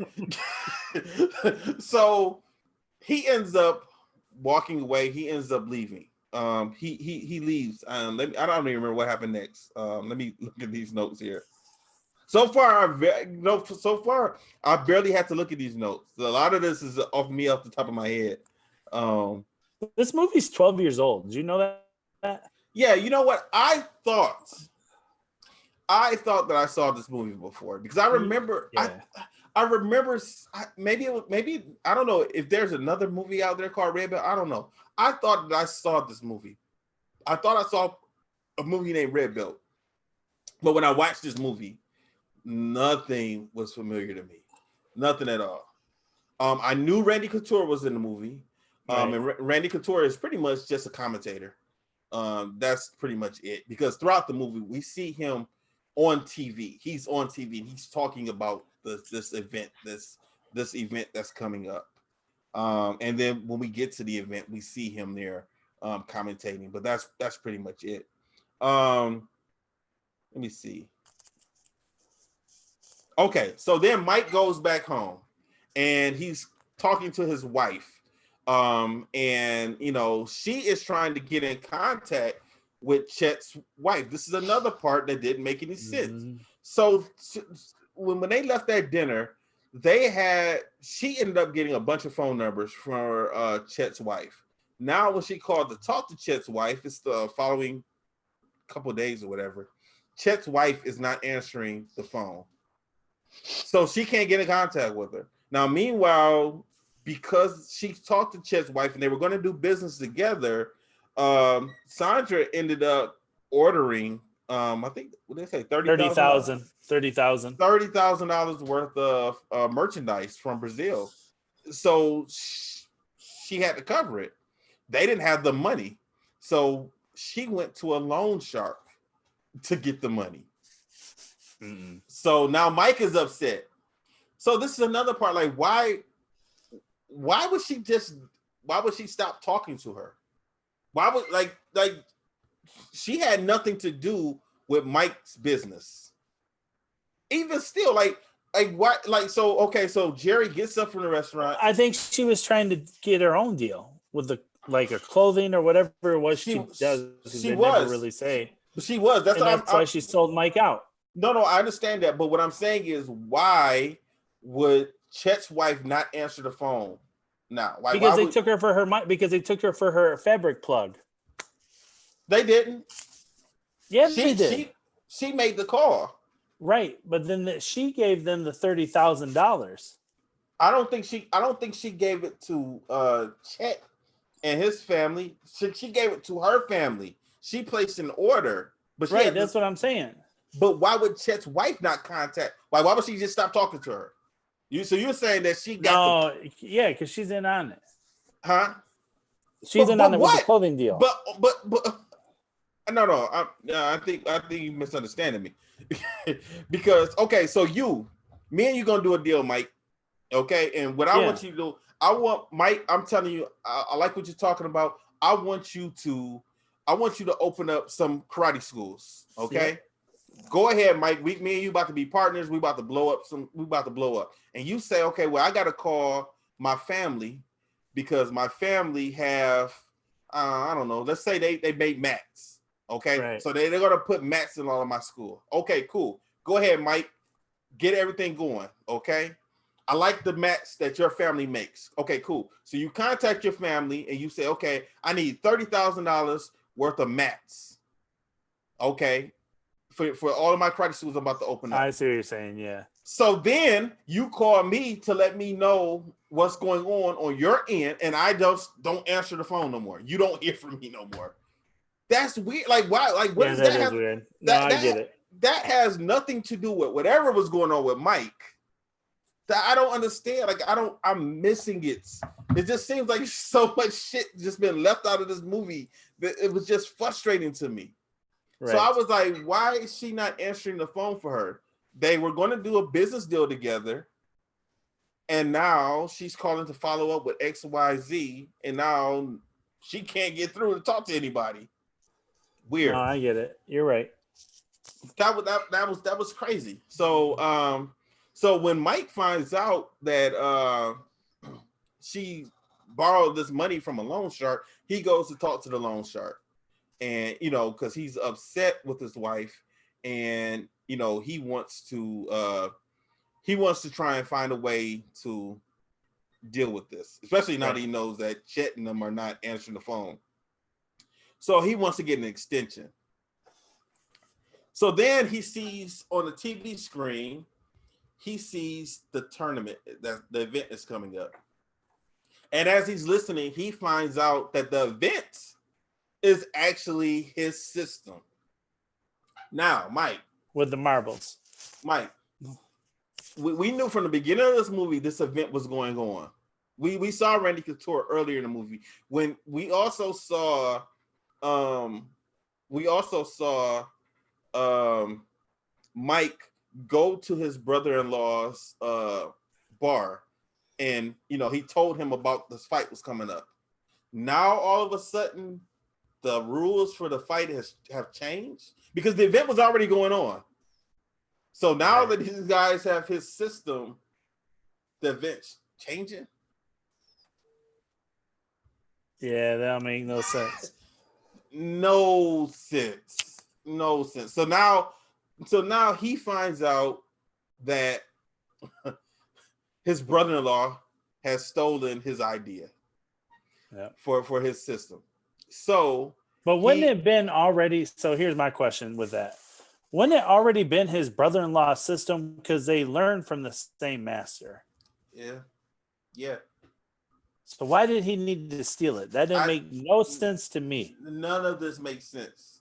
So he ends up walking away. He ends up leaving. He leaves. I don't even remember what happened next. Let me look at these notes here. So far, I barely had to look at these notes. A lot of this is off the top of my head. This movie's 12 years old. Did you know that? Yeah, you know what? I thought that I saw this movie before because I remember. Yeah. I remember. Maybe I don't know if there's another movie out there called Redbelt. I don't know. I thought that I saw this movie. I thought I saw a movie named Redbelt, but when I watched this movie, nothing was familiar to me. Nothing at all. I knew Randy Couture was in the movie. Right. And Randy Couture is pretty much just a commentator. That's pretty much it. Because throughout the movie, we see him on TV. He's on TV and he's talking about this event that's coming up. And then when we get to the event, we see him there commentating. But that's pretty much it. Let me see. Okay, so then Mike goes back home and he's talking to his wife. And she is trying to get in contact with Chet's wife. This is another part that didn't make any sense. So when they left that dinner, she ended up getting a bunch of phone numbers for Chet's wife. Now when she called to talk to Chet's wife, it's the following couple of days or whatever, Chet's wife is not answering the phone. So she can't get in contact with her. Now, meanwhile, because she talked to Chet's wife and they were going to do business together, Sandra ended up ordering, I think, what did they say, $30,000 worth of merchandise from Brazil. So she had to cover it. They didn't have the money. So she went to a loan shark to get the money. So now Mike is upset. So this is another part. Like, why would she stop talking to her? Why would like she had nothing to do with Mike's business. Even still, so Jerry gets up from the restaurant. I think she was trying to get her own deal with a clothing or whatever it was she does. She never really say. She was. That's why she sold Mike out. No, I understand that, but what I'm saying is, why would Chet's wife not answer the phone now? Because they took her for her fabric plug. They didn't. Yeah, they did. She made the call. Right, but then she gave them the $30,000. I don't think she gave it to Chet and his family. She gave it to her family. She placed an order. But that's what I'm saying. But why would Chet's wife not contact? Why would she just stop talking to her? So you're saying that she got because she's in on it. Huh? She's in on it with the clothing deal. But no. I think you misunderstanding me. Because so me and you gonna do a deal, Mike. Okay, and what I want you to do, I want Mike. I'm telling you, I like what you're talking about. I want you to open up some karate schools. Okay. Yeah. Go ahead, Mike. Me and you about to be partners. We about to blow up. And you say, okay, well, I got to call my family because my family have, I don't know. Let's say they made mats. Okay. Right. So they're going to put mats in all of my school. Okay, cool. Go ahead, Mike. Get everything going. Okay. I like the mats that your family makes. Okay, cool. So you contact your family and you say, okay, I need $30,000 worth of mats. Okay. For all of my karate schools I'm about to open up. I see what you're saying, yeah. So then you call me to let me know what's going on your end, and I just don't answer the phone no more. You don't hear from me no more. That's weird. Like, why? Like, what does that have? Weird. I get it. That has nothing to do with whatever was going on with Mike. That I don't understand. Like, I'm missing it. It just seems like so much shit just been left out of this movie that it was just frustrating to me. Right. So I was like, why is she not answering the phone for her? They were going to do a business deal together. And now she's calling to follow up with XYZ. And now she can't get through to talk to anybody. Weird. No, I get it. You're right. That was crazy. So so when Mike finds out that she borrowed this money from a loan shark, he goes to talk to the loan shark. And because he's upset with his wife, and he wants to try and find a way to deal with this, especially now that he knows that Chet and them are not answering the phone. So he wants to get an extension. So then he sees on the TV screen, he sees the tournament, that the event is coming up, and as he's listening, he finds out that the event is actually his system. Now, Mike. With the marbles. Mike, we knew from the beginning of this movie this event was going on. We saw Randy Couture earlier in the movie. When we also saw Mike go to his brother-in-law's bar, and he told him about this fight was coming up. Now all of a sudden the rules for the fight have changed because the event was already going on. So now that these guys have his system, the event's changing. Yeah, that'll make no sense. No sense. So now he finds out that his brother-in-law has stolen his idea for his system. So, but wouldn't it have been already? So here's my question with that. Wouldn't it already been his brother-in-law's system because they learned from the same master? Yeah. So why did he need to steal it? That didn't make no sense to me. None of this makes sense.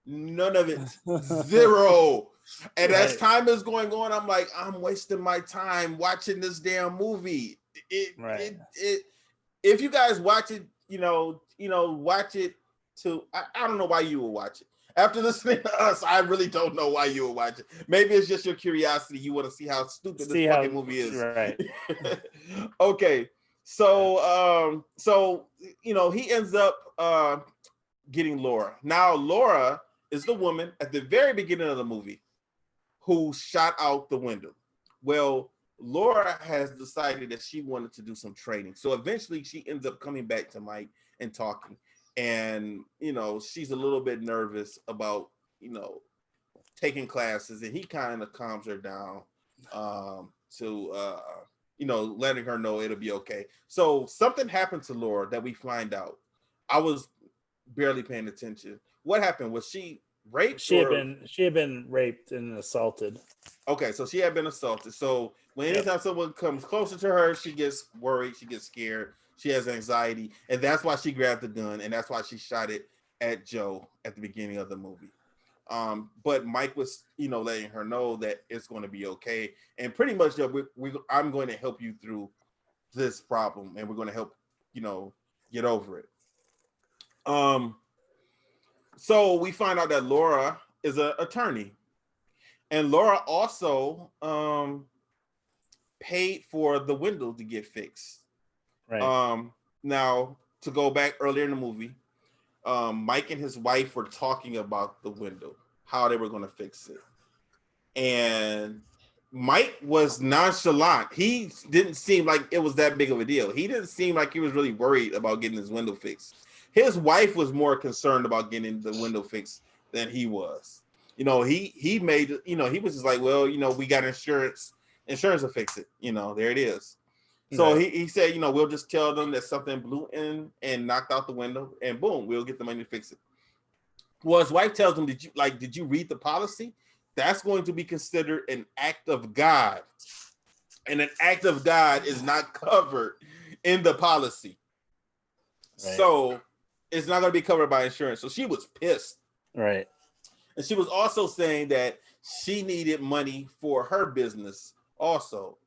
None of it. Zero. And as time is going on, I'm like, I'm wasting my time watching this damn movie. If you guys watch it, watch it I don't know why you will watch it. After listening to us, I really don't know why you will watch it. Maybe it's just your curiosity. You want to see how stupid this fucking movie is. Right. Okay. So he ends up getting Laura. Now Laura is the woman at the very beginning of the movie who shot out the window. Well, Laura has decided that she wanted to do some training. So eventually she ends up coming back to Mike and talking. And, she's a little bit nervous about, taking classes, and he kind of calms her down to letting her know it'll be okay. So something happened to Laura that we find out. I was barely paying attention. What happened? Was she raped? She had been raped and assaulted. Okay, so she had been assaulted. So anytime someone comes closer to her, she gets worried, she gets scared, she has anxiety, and that's why she grabbed the gun, and that's why she shot it at Joe at the beginning of the movie. But Mike was, letting her know that it's going to be okay, and pretty much, I'm going to help you through this problem, and we're going to help, get over it. So we find out that Laura is an attorney, and Laura also paid for the window to get fixed. Right. Now, to go back earlier in the movie, Mike and his wife were talking about the window, how they were going to fix it. And Mike was nonchalant. He didn't seem like it was that big of a deal. He didn't seem like he was really worried about getting his window fixed. His wife was more concerned about getting the window fixed than he was. He made, he was just like, well, we got insurance will fix it. There it is. So he said, we'll just tell them that something blew in and knocked out the window, and boom, we'll get the money to fix it. Well, his wife tells him, did you read the policy? That's going to be considered an act of God. And an act of God is not covered in the policy. Right. So it's not going to be covered by insurance. So she was pissed. Right. And she was also saying that she needed money for her business also.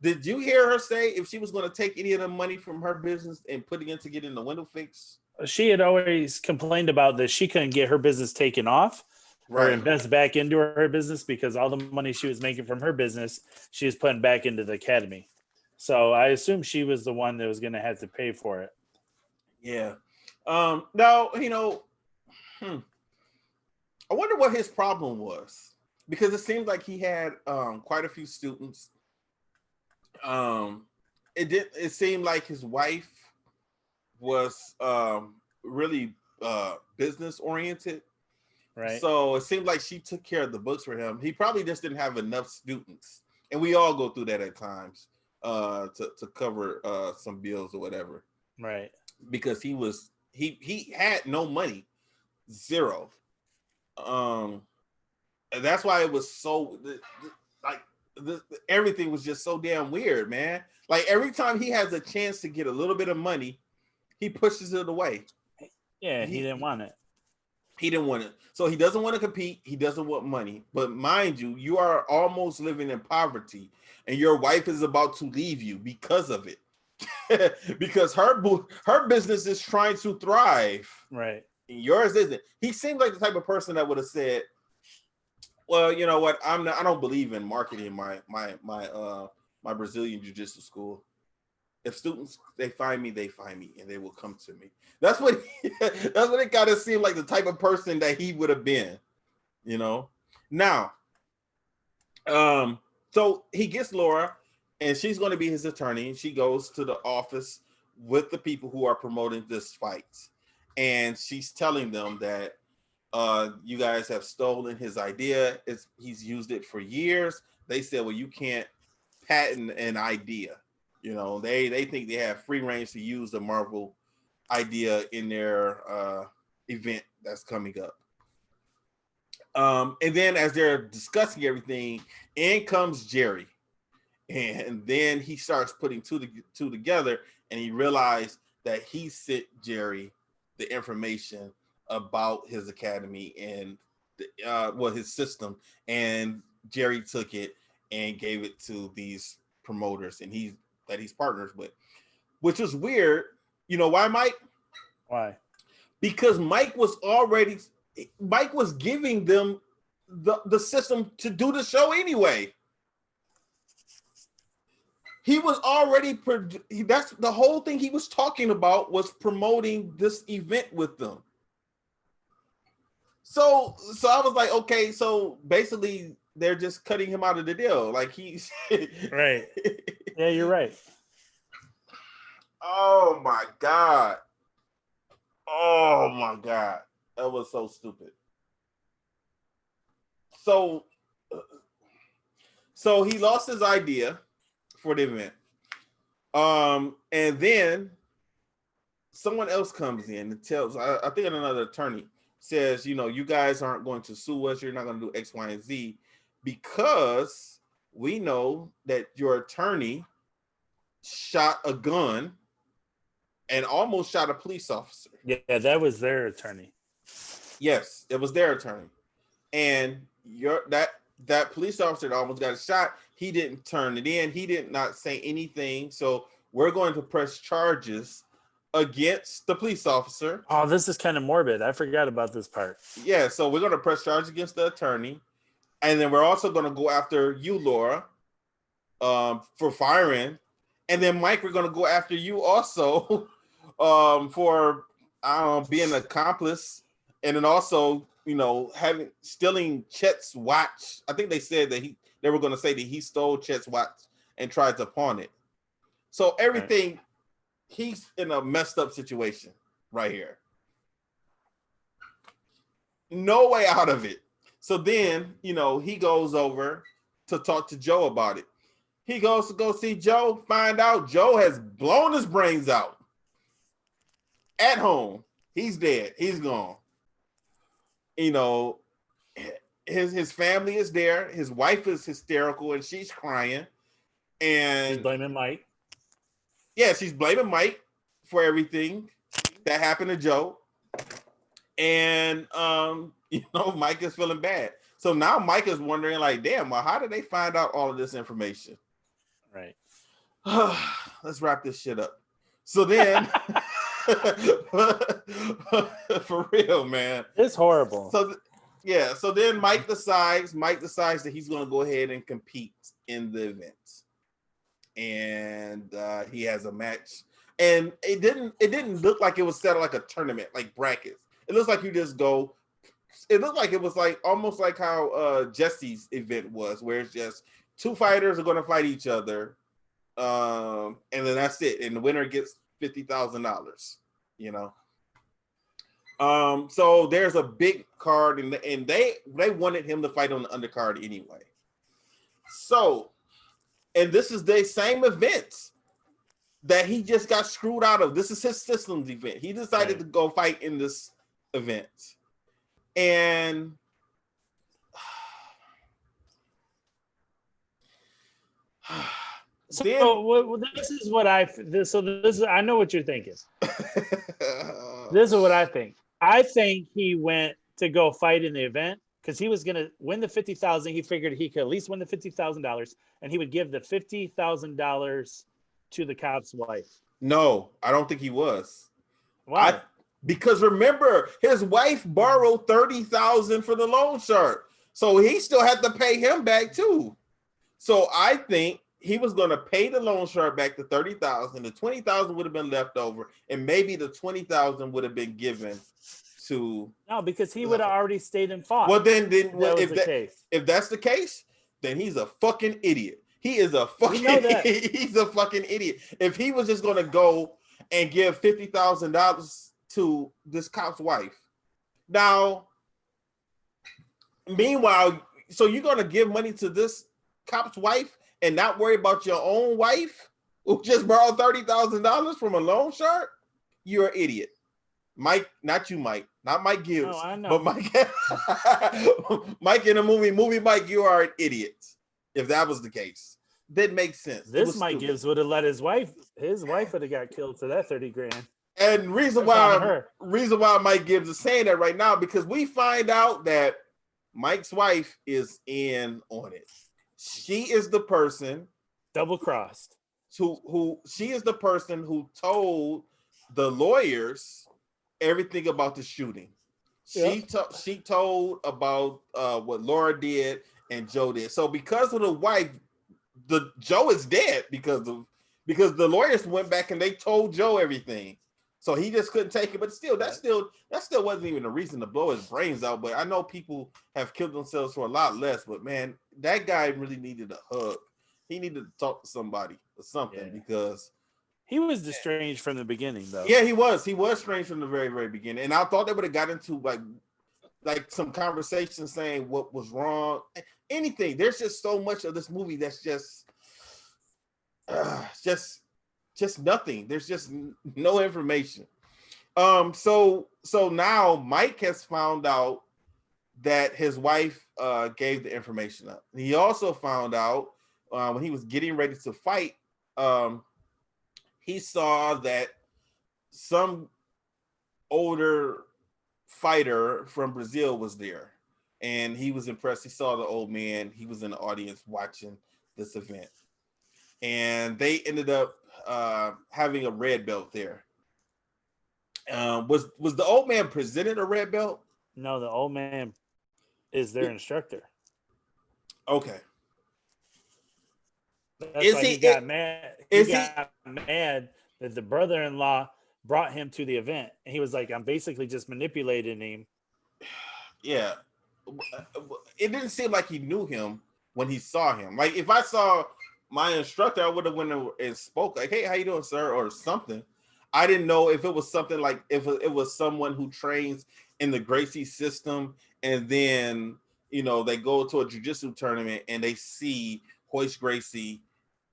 Did you hear her say if she was going to take any of the money from her business and put it into getting the window fixed? She had always complained about that she couldn't get her business taken off or invest back into her business because all the money she was making from her business, she was putting back into the academy. So I assume she was the one that was going to have to pay for it. Yeah. Now, I wonder what his problem was, because it seemed like he had quite a few students. It seemed like his wife was really business oriented, right? So it seemed like she took care of the books for him. He probably just didn't have enough students, and we all go through that at times to cover some bills or whatever, right? Because he had no money, zero. And that's why it was so everything was just so damn weird, man. Like every time he has a chance to get a little bit of money, he pushes it away. Yeah, he didn't want it. He didn't want it. So he doesn't want to compete. He doesn't want money. But mind you, you are almost living in poverty, and your wife is about to leave you because of it. Because her business is trying to thrive. Right. Yours isn't. He seemed like the type of person that would have said, "Well, you know what? I don't believe in marketing my Brazilian jiu-jitsu school. If students they find me, and they will come to me." That's what it kind of seemed like, the type of person that he would have been, you know. Now, so he gets Laura, and she's going to be his attorney. She goes to the office with the people who are promoting this fight, and she's telling them that you guys have stolen his idea. He's used it for years. They said, well, you can't patent an idea. You know, they think they have free range to use the Marvel idea in their event that's coming up. And then as they're discussing everything, in comes Jerry. And then he starts putting two together, and he realized that he sent Jerry the information about his academy and his system, and Jerry took it and gave it to these promoters, and he's partners with, which is weird. You know why, Mike? Why? Because Mike was giving them the system to do the show anyway. He was already that's the whole thing he was talking about, was promoting this event with them. So I was like, okay, so basically they're just cutting him out of the deal. Like he's right. Yeah, you're right. Oh my God. Oh my God. That was so stupid. So he lost his idea for the event. And then someone else comes in and tells, I think another attorney says, you know, you guys aren't going to sue us. You're not going to do X, Y, and Z, because we know that your attorney shot a gun and almost shot a police officer. Yeah, that was their attorney. Yes, it was their attorney. And that police officer that almost got shot, he didn't turn it in. He did not say anything. So we're going to press charges against the police officer. Oh, this is kind of morbid. I forgot about this part. Yeah, so we're going to press charges against the attorney. And then we're also going to go after you, Laura, for firing. And then, Mike, we're going to go after you also for being an accomplice. And then also, you know, stealing Chet's watch. I think they said that they were going to say that he stole Chet's watch and tried to pawn it. So everything, right. He's in a messed up situation right here. No way out of it. So then, you know, he goes over to talk to Joe about it. He goes to go see Joe, find out Joe has blown his brains out at home. He's dead. He's gone. You know, his family is there. His wife is hysterical and she's crying. And she's blaming Mike. Yeah, she's blaming Mike for everything that happened to Joe. And you know, Mike is feeling bad. So now Mike is wondering, like, damn, well, how did they find out all of this information? Right. Let's wrap this shit up. So then for real, man. It's horrible. So then Mike decides that he's gonna go ahead and compete in the event. And he has a match. And it didn't look like it was set like a tournament, like brackets. It looks like you just go. It looked like it was like almost like how Jesse's event was, where it's just two fighters are going to fight each other, and then that's it. And the winner gets $50,000. You know. So there's a big card, and they wanted him to fight on the undercard anyway. So, and this is the same event that he just got screwed out of. This is his systems event. He decided to go fight in this event. And this is what I know what you're thinking. This is what I think. I think he went to go fight in the event because he was going to win the 50,000. He figured he could at least win the $50,000, and he would give the $50,000 to the cop's wife. No, I don't think he was. Why? Because remember, his wife borrowed $30,000 for the loan shark, so he still had to pay him back too. So I think he was going to pay the loan shark back the $30,000. The $20,000 would have been left over, and maybe the $20,000 would have been given to. No, because he would have already stayed and fought. Well, then if that's the case, then he's a fucking idiot. He is a fucking. He's a fucking idiot. If he was just going to go and give $50,000 to this cop's wife, now, meanwhile, so you're going to give money to this cop's wife and not worry about your own wife who just borrowed $30,000 from a loan shark? You're an idiot. Mike, not you, Mike. Not Mike Gibbs. No, I know. But Mike in the movie Mike, you are an idiot. If that was the case. Didn't make sense. This Mike Gibbs would have let his wife would have got killed for that 30 grand. And reason why Mike Gibbs is saying that right now, because we find out that Mike's wife is in on it. She is the person double-crossed. She is the person who told the lawyers everything about the shooting. Yep. She told about what Laura did and Joe did. So because of the wife, Joe is dead because the lawyers went back and they told Joe everything. So he just couldn't take it. But still, that still wasn't even a reason to blow his brains out. But I know people have killed themselves for a lot less. But man, that guy really needed a hug. He needed to talk to somebody or something because he was estranged from the beginning, though. Yeah, he was. He was estranged from the very, very beginning. And I thought they would have got into like some conversation saying what was wrong. Anything. There's just so much of this movie that's just nothing. There's just no information. So now Mike has found out that his wife gave the information up. He also found out when he was getting ready to fight, he saw that some older fighter from Brazil was there, and he was impressed. He saw the old man. He was in the audience watching this event, and they ended up having a red belt there. Was the old man presented a red belt? No, the old man is their instructor. Okay. That's why he got mad. He got mad that the brother-in-law brought him to the event. And he was like, I'm basically just manipulating him. Yeah. It didn't seem like he knew him when he saw him. Like, if I saw my instructor, I would have went and spoke like, hey, how you doing, sir? Or something. I didn't know if it was something like, if it was someone who trains in the Gracie system, and then, you know, they go to a jiu-jitsu tournament and they see Royce Gracie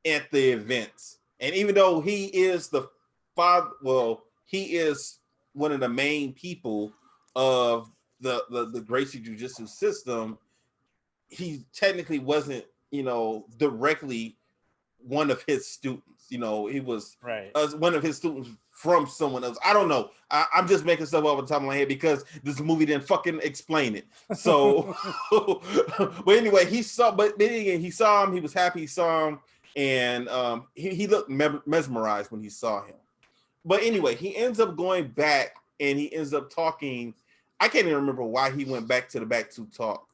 at the events. And even though he is the father, well, he is one of the main people of the Gracie jiu-jitsu system, he technically wasn't, you know, directly one of his students. You know, he was one of his students from someone else. I don't know. I'm just making stuff up on the top of my head because this movie didn't fucking explain it. So, but anyway, he saw him. He was happy he saw him, and he looked mesmerized when he saw him. But anyway, he ends up going back and he ends up talking. I can't even remember why he went back to the back to talk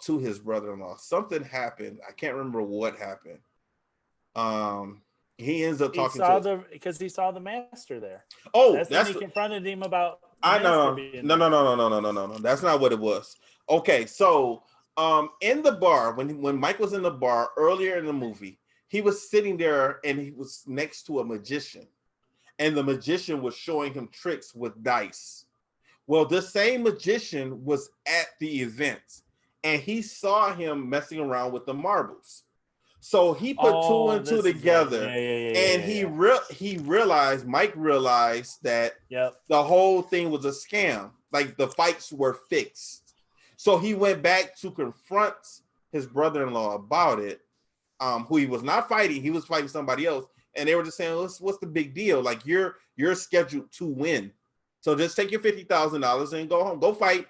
to his brother-in-law. Something happened. I can't remember what happened. He ends up talking because he saw the master there. Oh, that's when he confronted him about. I know. No. That's not what it was. Okay, so in the bar, when Mike was in the bar earlier in the movie, he was sitting there and he was next to a magician, and the magician was showing him tricks with dice. Well, this same magician was at the event, and he saw him messing around with the marbles. So he put two and two together, and he realized, Mike realized that the whole thing was a scam. Like, the fights were fixed. So he went back to confront his brother-in-law about it, who he was not fighting. He was fighting somebody else. And they were just saying, what's the big deal? Like, you're scheduled to win So just take your $50,000 and go home. Go fight.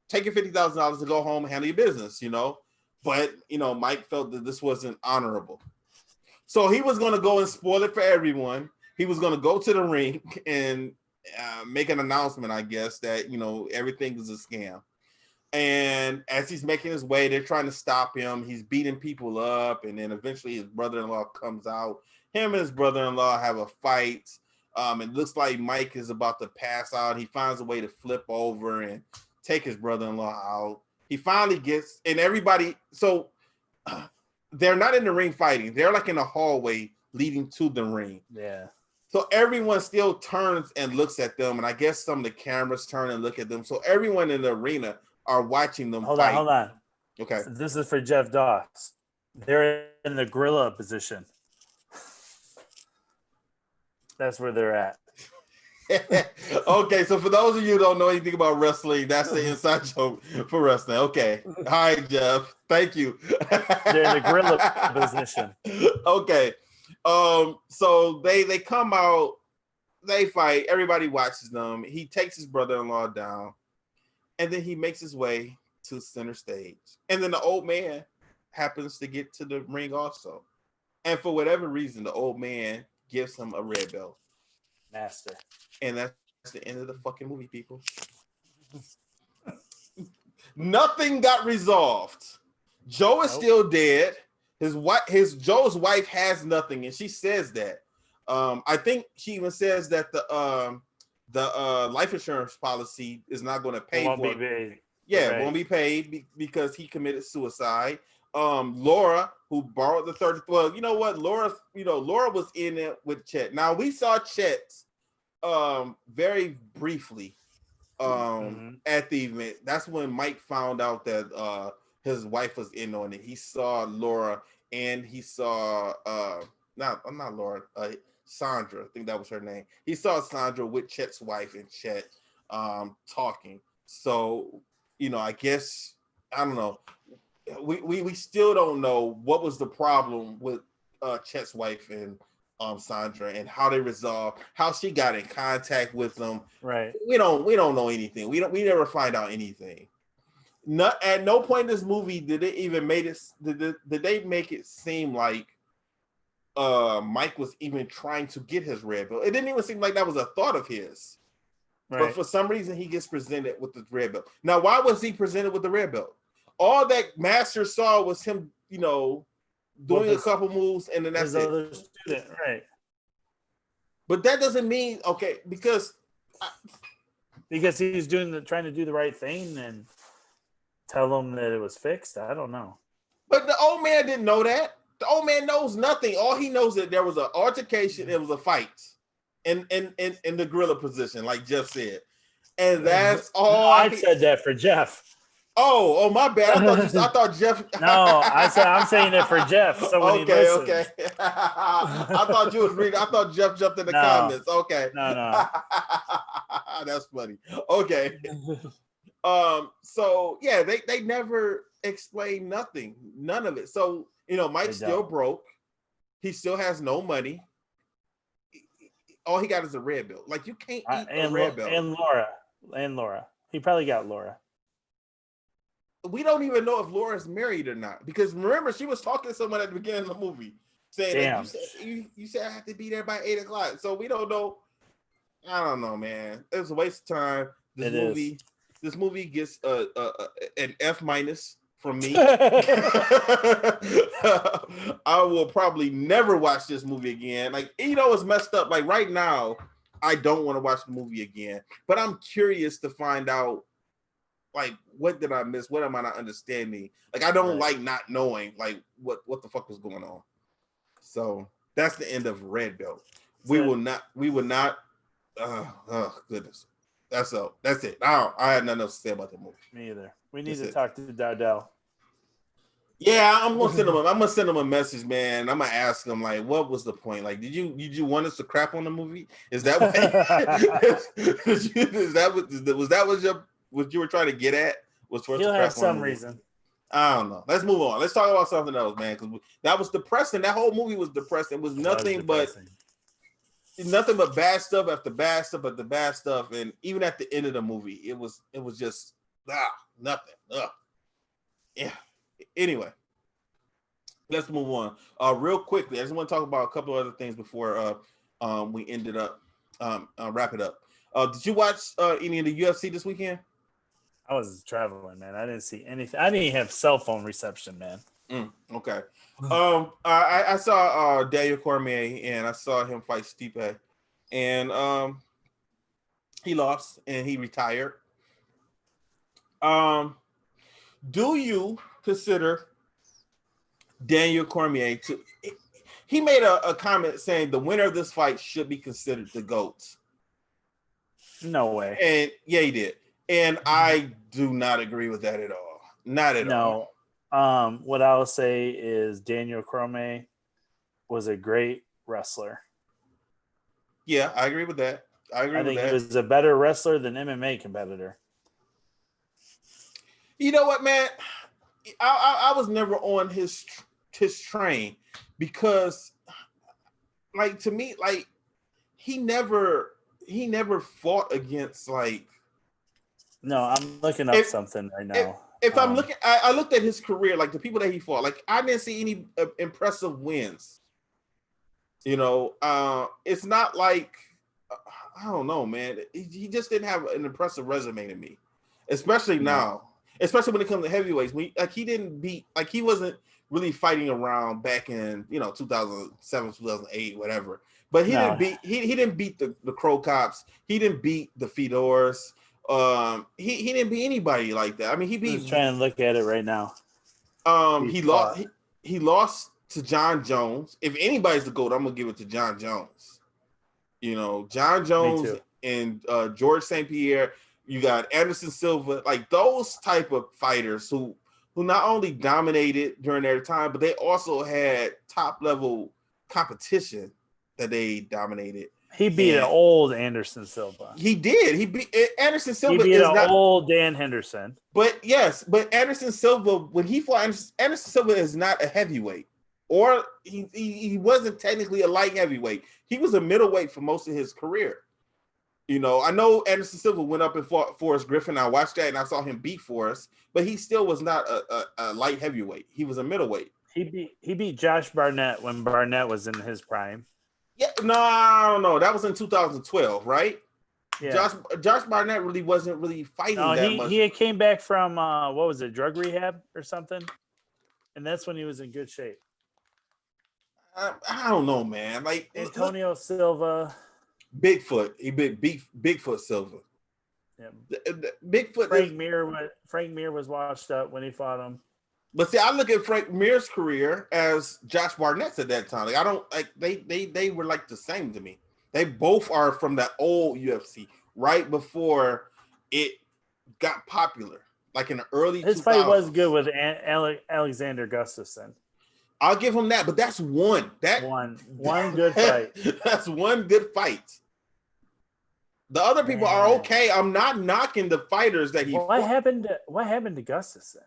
Take your $50,000 and go home and handle your business, you know. But, you know, Mike felt that this wasn't honorable. So he was going to go and spoil it for everyone. He was going to go to the ring and make an announcement, I guess, that, you know, everything is a scam. And as he's making his way, they're trying to stop him. He's beating people up. And then eventually his brother-in-law comes out. Him and his brother-in-law have a fight. It looks like Mike is about to pass out. He finds a way to flip over and take his brother-in-law out. He finally gets, and everybody, so they're not in the ring fighting. They're like in a hallway leading to the ring. Yeah. So everyone still turns and looks at them. And I guess some of the cameras turn and look at them. So everyone in the arena are watching them fight. Hold on. Okay. So this is for Jeff Doss. They're in the gorilla position. That's where they're at. Okay, so for those of you who don't know anything about wrestling, that's the inside joke for wrestling. Okay. All right, Jeff. Thank you. They're in the gorilla position. Okay. So they come out, they fight, everybody watches them. He takes his brother-in-law down, and then he makes his way to center stage. And then the old man happens to get to the ring also. And for whatever reason, the old man gives him a red belt. Master. And that's the end of the fucking movie, people. Nothing got resolved. Joe is still dead. Joe's wife has nothing, and she says that. I think she even says that the life insurance policy is not going to pay for it. Yeah, right. Won't be paid because he committed suicide. Laura, who borrowed the 30. Well, you know what? Laura was in it with Chet. Now we saw Chet very briefly at the event. That's when Mike found out that his wife was in on it. He saw Laura and he saw not Laura, Sandra. I think that was her name. He saw Sandra with Chet's wife and Chet talking. So, you know, I guess I don't know. We still don't know what was the problem with Chet's wife and Sandra and how they resolved, how she got in contact with them. Right. We don't know anything. We never find out anything. At no point in this movie did they even did they make it seem like Mike was even trying to get his red belt. It didn't even seem like that was a thought of his. Right. But for some reason he gets presented with the red belt. Now, why was he presented with the red belt? All that Master saw was him, you know, doing a couple moves, and then that's it. Other student, right? But that doesn't mean because he's trying to do the right thing and tell them that it was fixed. I don't know. But the old man didn't know that. The old man knows nothing. All he knows is that there was an altercation. It was a fight in the gorilla position, like Jeff said, and that's all. I said that for Jeff. Oh, my bad. I thought Jeff. No, I'm saying it for Jeff. So when okay. I thought you was reading. I thought Jeff jumped in the comments. Okay. No. That's funny. Okay. So yeah, they never explained nothing, none of it. So you know, Mike's still broke. He still has no money. All he got is a red belt. Like you can't eat a red belt. And Laura. He probably got Laura. We don't even know if Laura's married or not, because remember she was talking to someone at the beginning of the movie saying you said I have to be there by 8:00. So we don't know. I don't know, man. It was a waste of time. This movie gets an F- from me. I will probably never watch this movie again. Like, you know, it's messed up. Like right now, I don't want to watch the movie again, but I'm curious to find out. Like, what did I miss? What am I not understanding? Like, I don't like not knowing, like, what the fuck was going on. So that's the end of Redbelt. We will not. Goodness. That's it. I had nothing else to say about the movie. Me either. We need to talk to Dowdell. Yeah, I'm gonna send him a message, man. I'm gonna ask him, like, what was the point? Like, did you want us to crap on the movie? Is that what you were trying to get at? He'll have some reason. I don't know. Let's move on. Let's talk about something else, man. Because that was depressing. That whole movie was depressing. It was nothing but nothing but bad stuff after bad stuff after bad stuff, and even at the end of the movie, it was just nothing. Yeah. Anyway, let's move on. Real quickly, I just want to talk about a couple of other things before we ended up wrap it up. Did you watch any of the UFC this weekend? I was traveling, man. I didn't see anything. I didn't even have cell phone reception, man. Okay. I saw Daniel Cormier, and I saw him fight Stipe, and he lost and he retired. Do you consider Daniel Cormier to? He made a comment saying the winner of this fight should be considered the GOAT. No way. And yeah, he did. And I do not agree with that at all. Not at all. What I'll say is Daniel Cormier was a great wrestler. Yeah, I agree with that. I think he was a better wrestler than MMA competitor. You know what, man? I was never on his train because, like, to me, like, he never fought against, like. No, I'm looking up something right now. If I'm looking, I looked at his career, like the people that he fought. Like, I didn't see any impressive wins. You know, it's not like I don't know, man. He just didn't have an impressive resume to me, especially now. Especially when it comes to heavyweights. He didn't beat, like, he wasn't really fighting around back in 2007, 2008, whatever. But he didn't beat the Crow Cops. He didn't beat the Fedors. He didn't beat anybody like that. I mean, he beat. I'm trying to look at it right now. He lost to John Jones. If anybody's the GOAT, I'm gonna give it to John Jones. John Jones and George St. Pierre. You got Anderson Silva, like those type of fighters who not only dominated during their time, but they also had top level competition that they dominated. He beat an old Anderson Silva. He did. He beat Anderson Silva. He beat an old Dan Henderson. But Anderson Silva, when he fought, Anderson Silva is not a heavyweight, or he wasn't technically a light heavyweight. He was a middleweight for most of his career. I know Anderson Silva went up and fought Forrest Griffin. I watched that and I saw him beat Forrest, but he still was not a light heavyweight. He was a middleweight. He beat Josh Barnett when Barnett was in his prime. Yeah, no, I don't know. That was in 2012, right? Yeah. Josh Barnett really wasn't really fighting that much. He came back from what was it, drug rehab or something, and that's when he was in good shape. I don't know, man. Like Antonio Silva. Bigfoot. He beat Bigfoot Silva. Yeah. Bigfoot. Frank Mir was washed up when he fought him. But see, I look at Frank Mir's career as Josh Barnett's at that time. Like, I don't like they were like the same to me. They both are from that old UFC, right before it got popular, like in the early. His 2000s. Fight was good with Alexander Gustafsson. I'll give him that, but that's one. One good fight. That's one good fight. The other people are okay. I'm not knocking the fighters that he. What happened to Gustafsson?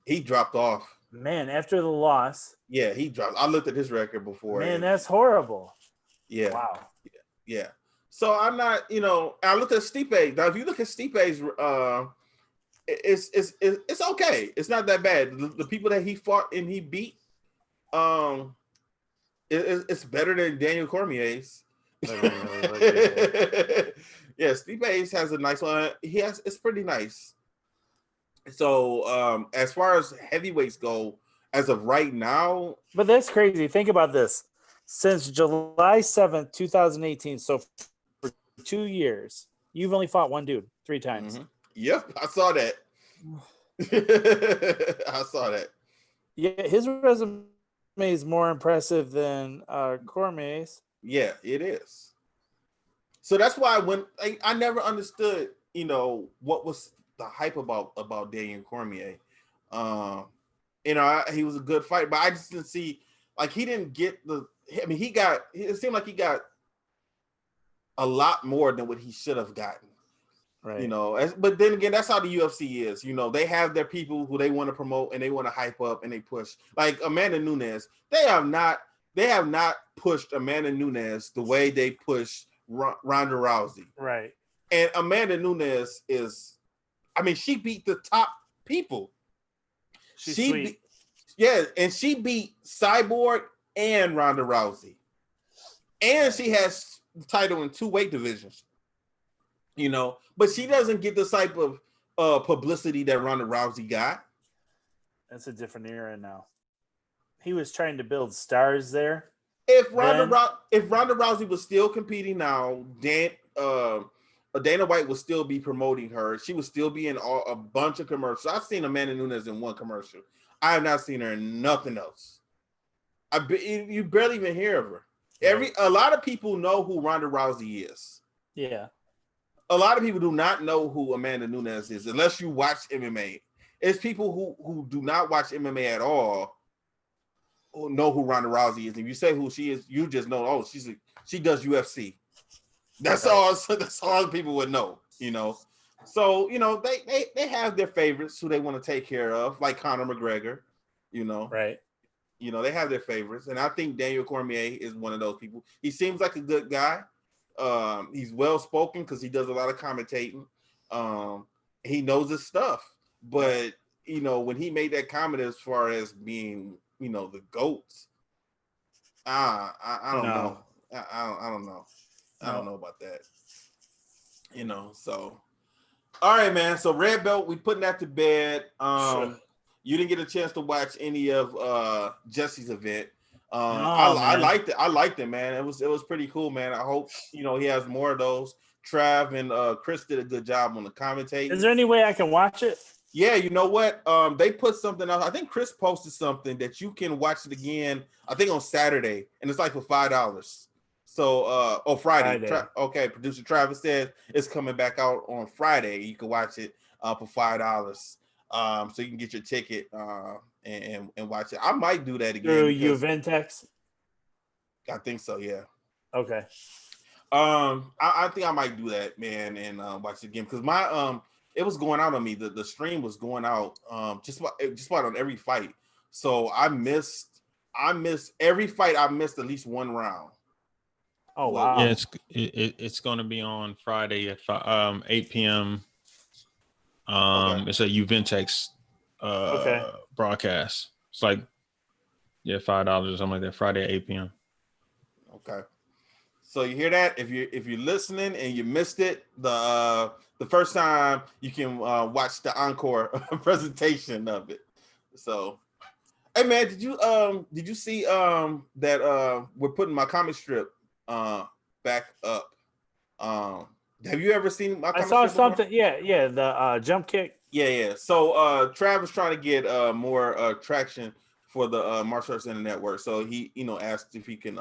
He dropped off. Man, after the loss. Yeah, he dropped. I looked at his record before. Man, that's horrible. Yeah. Wow. Yeah. So I'm not, I look at Stipe. Now, if you look at Stipe's, it's okay. It's not that bad. The people that he fought and he beat, it's better than Daniel Cormier's. Yeah, Stipe's has a nice one. It's pretty nice. So as far as heavyweights go, as of right now. But that's crazy. Think about this. Since July 7th, 2018, so for 2 years, you've only fought one dude 3 times. Mm-hmm. Yep, I saw that. I saw that. Yeah, his resume is more impressive than Cormier's. Yeah, it is. So that's why when I never understood, what was the hype about Daniel Cormier. He was a good fighter, but I just didn't see, like, he didn't get it seemed like he got a lot more than what he should have gotten. Right. But then again, that's how the UFC is. They have their people who they want to promote and they want to hype up and they push. Like Amanda Nunes, they have not they have not pushed Amanda Nunes the way they pushed Ronda Rousey. Right. And Amanda Nunes is, I mean, she beat the top people. She's sweet. And she beat Cyborg and Ronda Rousey. And she has the title in 2 weight divisions. You know, but she doesn't get the type of publicity that Ronda Rousey got. That's a different era now. He was trying to build stars there. If Ronda Rousey was still competing now, Dana White would still be promoting her. She would still be in a bunch of commercials. I've seen Amanda Nunes in 1 commercial. I have not seen her in nothing else. You barely even hear of her. Right. A lot of people know who Ronda Rousey is. Yeah. A lot of people do not know who Amanda Nunes is unless you watch MMA. It's people who do not watch MMA at all who know who Ronda Rousey is. If you say who she is, you just know, oh, she does UFC. That's all. That's all people would know, you know. So, you know, they have their favorites who they want to take care of, like Conor McGregor, you know. Right. You know, they have their favorites. And I think Daniel Cormier is one of those people. He seems like a good guy. He's well spoken because he does a lot of commentating. He knows his stuff. But, you know, when he made that comment as far as being, you know, the GOATs, I don't know. I don't know. I don't know about that. You know, so all right, man. So Redbelt, we putting that to bed. Sure. You didn't get a chance to watch any of Jesse's event. I liked it. I liked it, man. It was pretty cool, man. I hope, you know, he has more of those. Trav and Chris did a good job on the commentating. Is there any way I can watch it? Yeah, you know what? They put something out. I think Chris posted something that you can watch it again, I think on Saturday, and it's like for $5. So Friday. Okay, producer Travis says it's coming back out on Friday. You can watch it for $5. So you can get your ticket and watch it. I might do that again. Through Juventex? I think so, yeah. Okay. I think I might do that, man, and watch it again because my it was going out on me. The stream was going out just about on every fight. So I missed every fight. I missed at least 1 round. Oh wow! Yeah, it's going to be on Friday at 8 p.m. Okay. It's a Juventex broadcast. It's like $5 or something like that. Friday at 8 p.m. Okay. So you hear that? If you're listening and you missed it, the first time you can watch the encore presentation of it. So, hey man, did you see that we're putting my comic strip back up? Have you ever seen my comic strip? I saw something. Before? Yeah, the jump kick. Yeah. So Trav was trying to get more traction for the Martial Arts Center Network. So he, you know, asked if he can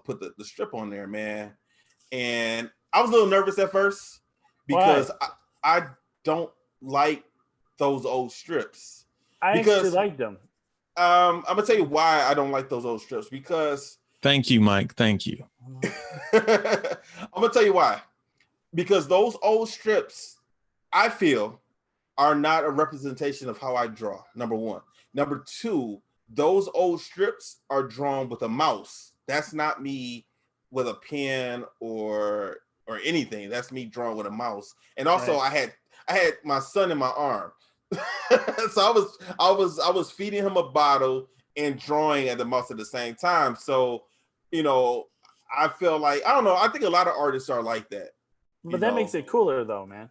put the strip on there, man. And I was a little nervous at first because I don't like those old strips. I actually like them. I'm gonna tell you why I don't like those old strips because. Thank you, Mike. Thank you. I'm gonna tell you why. Because those old strips, I feel, are not a representation of how I draw. Number one. Number two, those old strips are drawn with a mouse. That's not me with a pen or anything. That's me drawn with a mouse. And also, right. I had my son in my arm, so I was feeding him a bottle and drawing at the mouse at the same time. So, you know, I feel like I don't know. I think a lot of artists are like that. But that makes it cooler, though, man.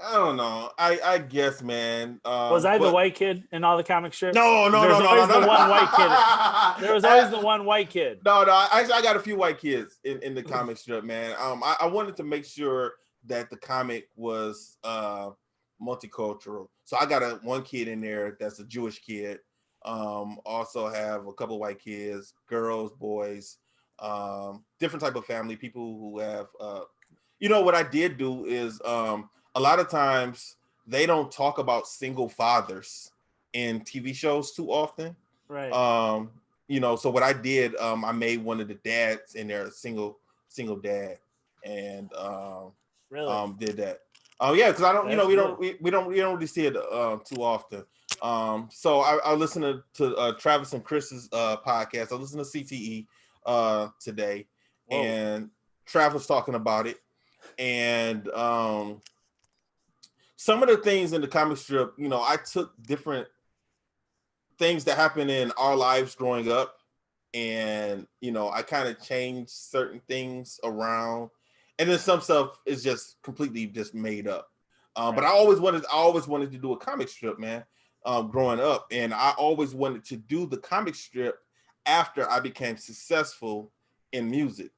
I don't know. I guess, man. Was I the white kid in all the comic strips? No. There was always the one white kid. There was always the one white kid. No. Actually, I got a few white kids in the comic strip, man. I wanted to make sure that the comic was multicultural. So I got one kid in there that's a Jewish kid. Also have a couple of white kids, girls, boys, different type of family, people who have what I did do is a lot of times they don't talk about single fathers in TV shows too often. Right. So what I did, I made one of the dads in there a single dad, and really did that. Yeah, because I don't, we don't really see it too often. So I listened to Travis and Chris's podcast. I listened to CTE today. Whoa. And Travis talking about it. And some of the things in the comic strip, you know, I took different things that happened in our lives growing up, and you know, I kind of changed certain things around, and then some stuff is just completely just made up. Right. But I always wanted to do a comic strip, man, growing up, and I always wanted to do the comic strip after I became successful in music.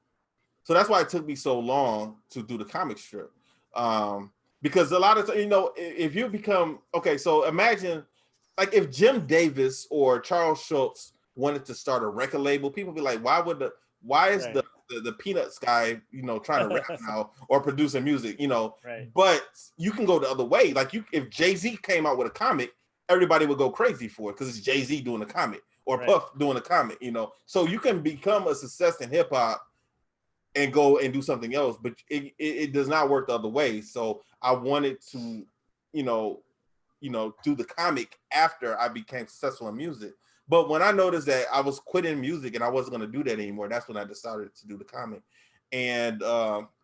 So that's why it took me so long to do the comic strip. Because a lot of, you know, if you become, okay, so imagine like if Jim Davis or Charles Schultz wanted to start a record label, people be like, why is right. the Peanuts guy, you know, trying to rap now or producing music, you know? Right. But you can go the other way. Like if Jay-Z came out with a comic, everybody would go crazy for it because it's Jay-Z doing a comic or right. Puff doing a comic, you know? So you can become a success in hip hop and go and do something else, but it does not work the other way. So I wanted to, you know, do the comic after I became successful in music. But when I noticed that I was quitting music and I wasn't going to do that anymore, that's when I decided to do the comic. And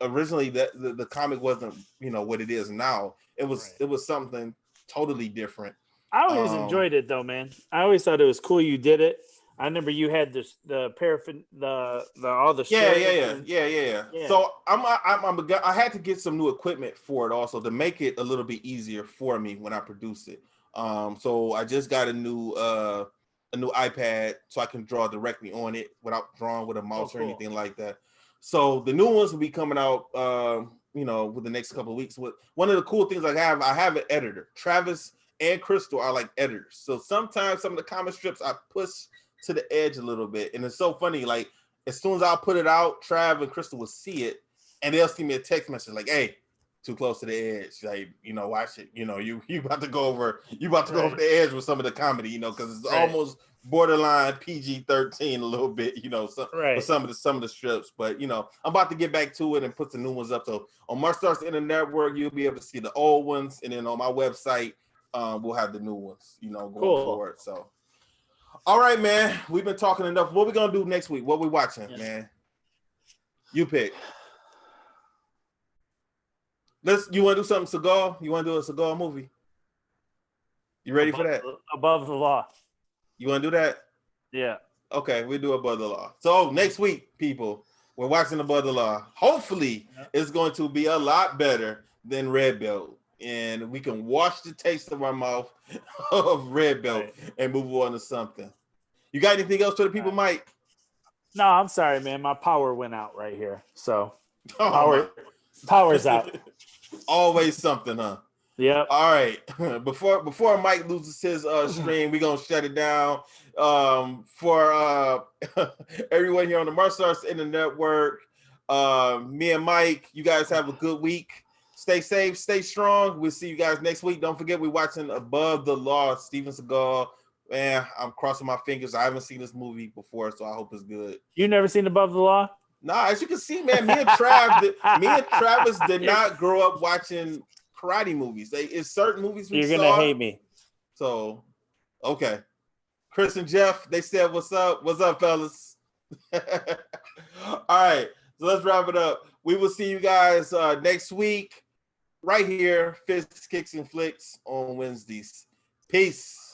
originally the comic wasn't, you know, what it is now. It was right. It was something totally different. I always enjoyed it though, man. I always thought it was cool you did it. I remember you had the paraffin, the all the yeah. So I had to get some new equipment for it also to make it a little bit easier for me when I produce it. So I just got a new iPad so I can draw directly on it without drawing with a mouse or anything like that. So the new ones will be coming out, you know, with the next couple of weeks. With one of the cool things I have an editor. Travis and Crystal are like editors. So sometimes some of the comic strips I push to the edge a little bit, and it's so funny. Like as soon as I put it out, Trav and Crystal will see it, and they'll send me a text message like, "Hey, too close to the edge. Like, you know, watch it. You know, you about to go over. You about to go over the edge with some of the comedy. You know, because it's almost borderline PG-13 a little bit. You know, with some of the strips. But you know, I'm about to get back to it and put the new ones up. So on Mark Starks Internet Network, you'll be able to see the old ones, and then on my website, we'll have the new ones. You know, going forward. So. All right, man. We've been talking enough. What we gonna do next week? What we watching, man? You pick. You want to do something cigar? You want to do a cigar movie? You ready for that? Above the Law. You want to do that? Yeah. Okay, we do Above the Law. So next week, people, we're watching Above the Law. Hopefully, it's going to be a lot better than Redbelt. And we can wash the taste of our mouth of Redbelt and move on to something. You got anything else for the people, Mike? No, I'm sorry, man. My power went out right here. So power's out. Always something, huh? Yeah. All right. Before Mike loses his stream, we're gonna shut it down. For everyone here on the Mark Starks Internet Network, me and Mike, you guys have a good week. Stay safe, stay strong. We'll see you guys next week. Don't forget, we're watching Above the Law, Steven Seagal. Man, I'm crossing my fingers. I haven't seen this movie before, so I hope it's good. You never seen Above the Law? Nah, as you can see, man, me and Travis did not grow up watching karate movies. It's certain movies we saw. You're gonna hate me. So, okay. Chris and Jeff, they said, "What's up? What's up, fellas?" All right, so let's wrap it up. We will see you guys next week. Right here, Fists, Kicks, and Flicks on Wednesdays. Peace.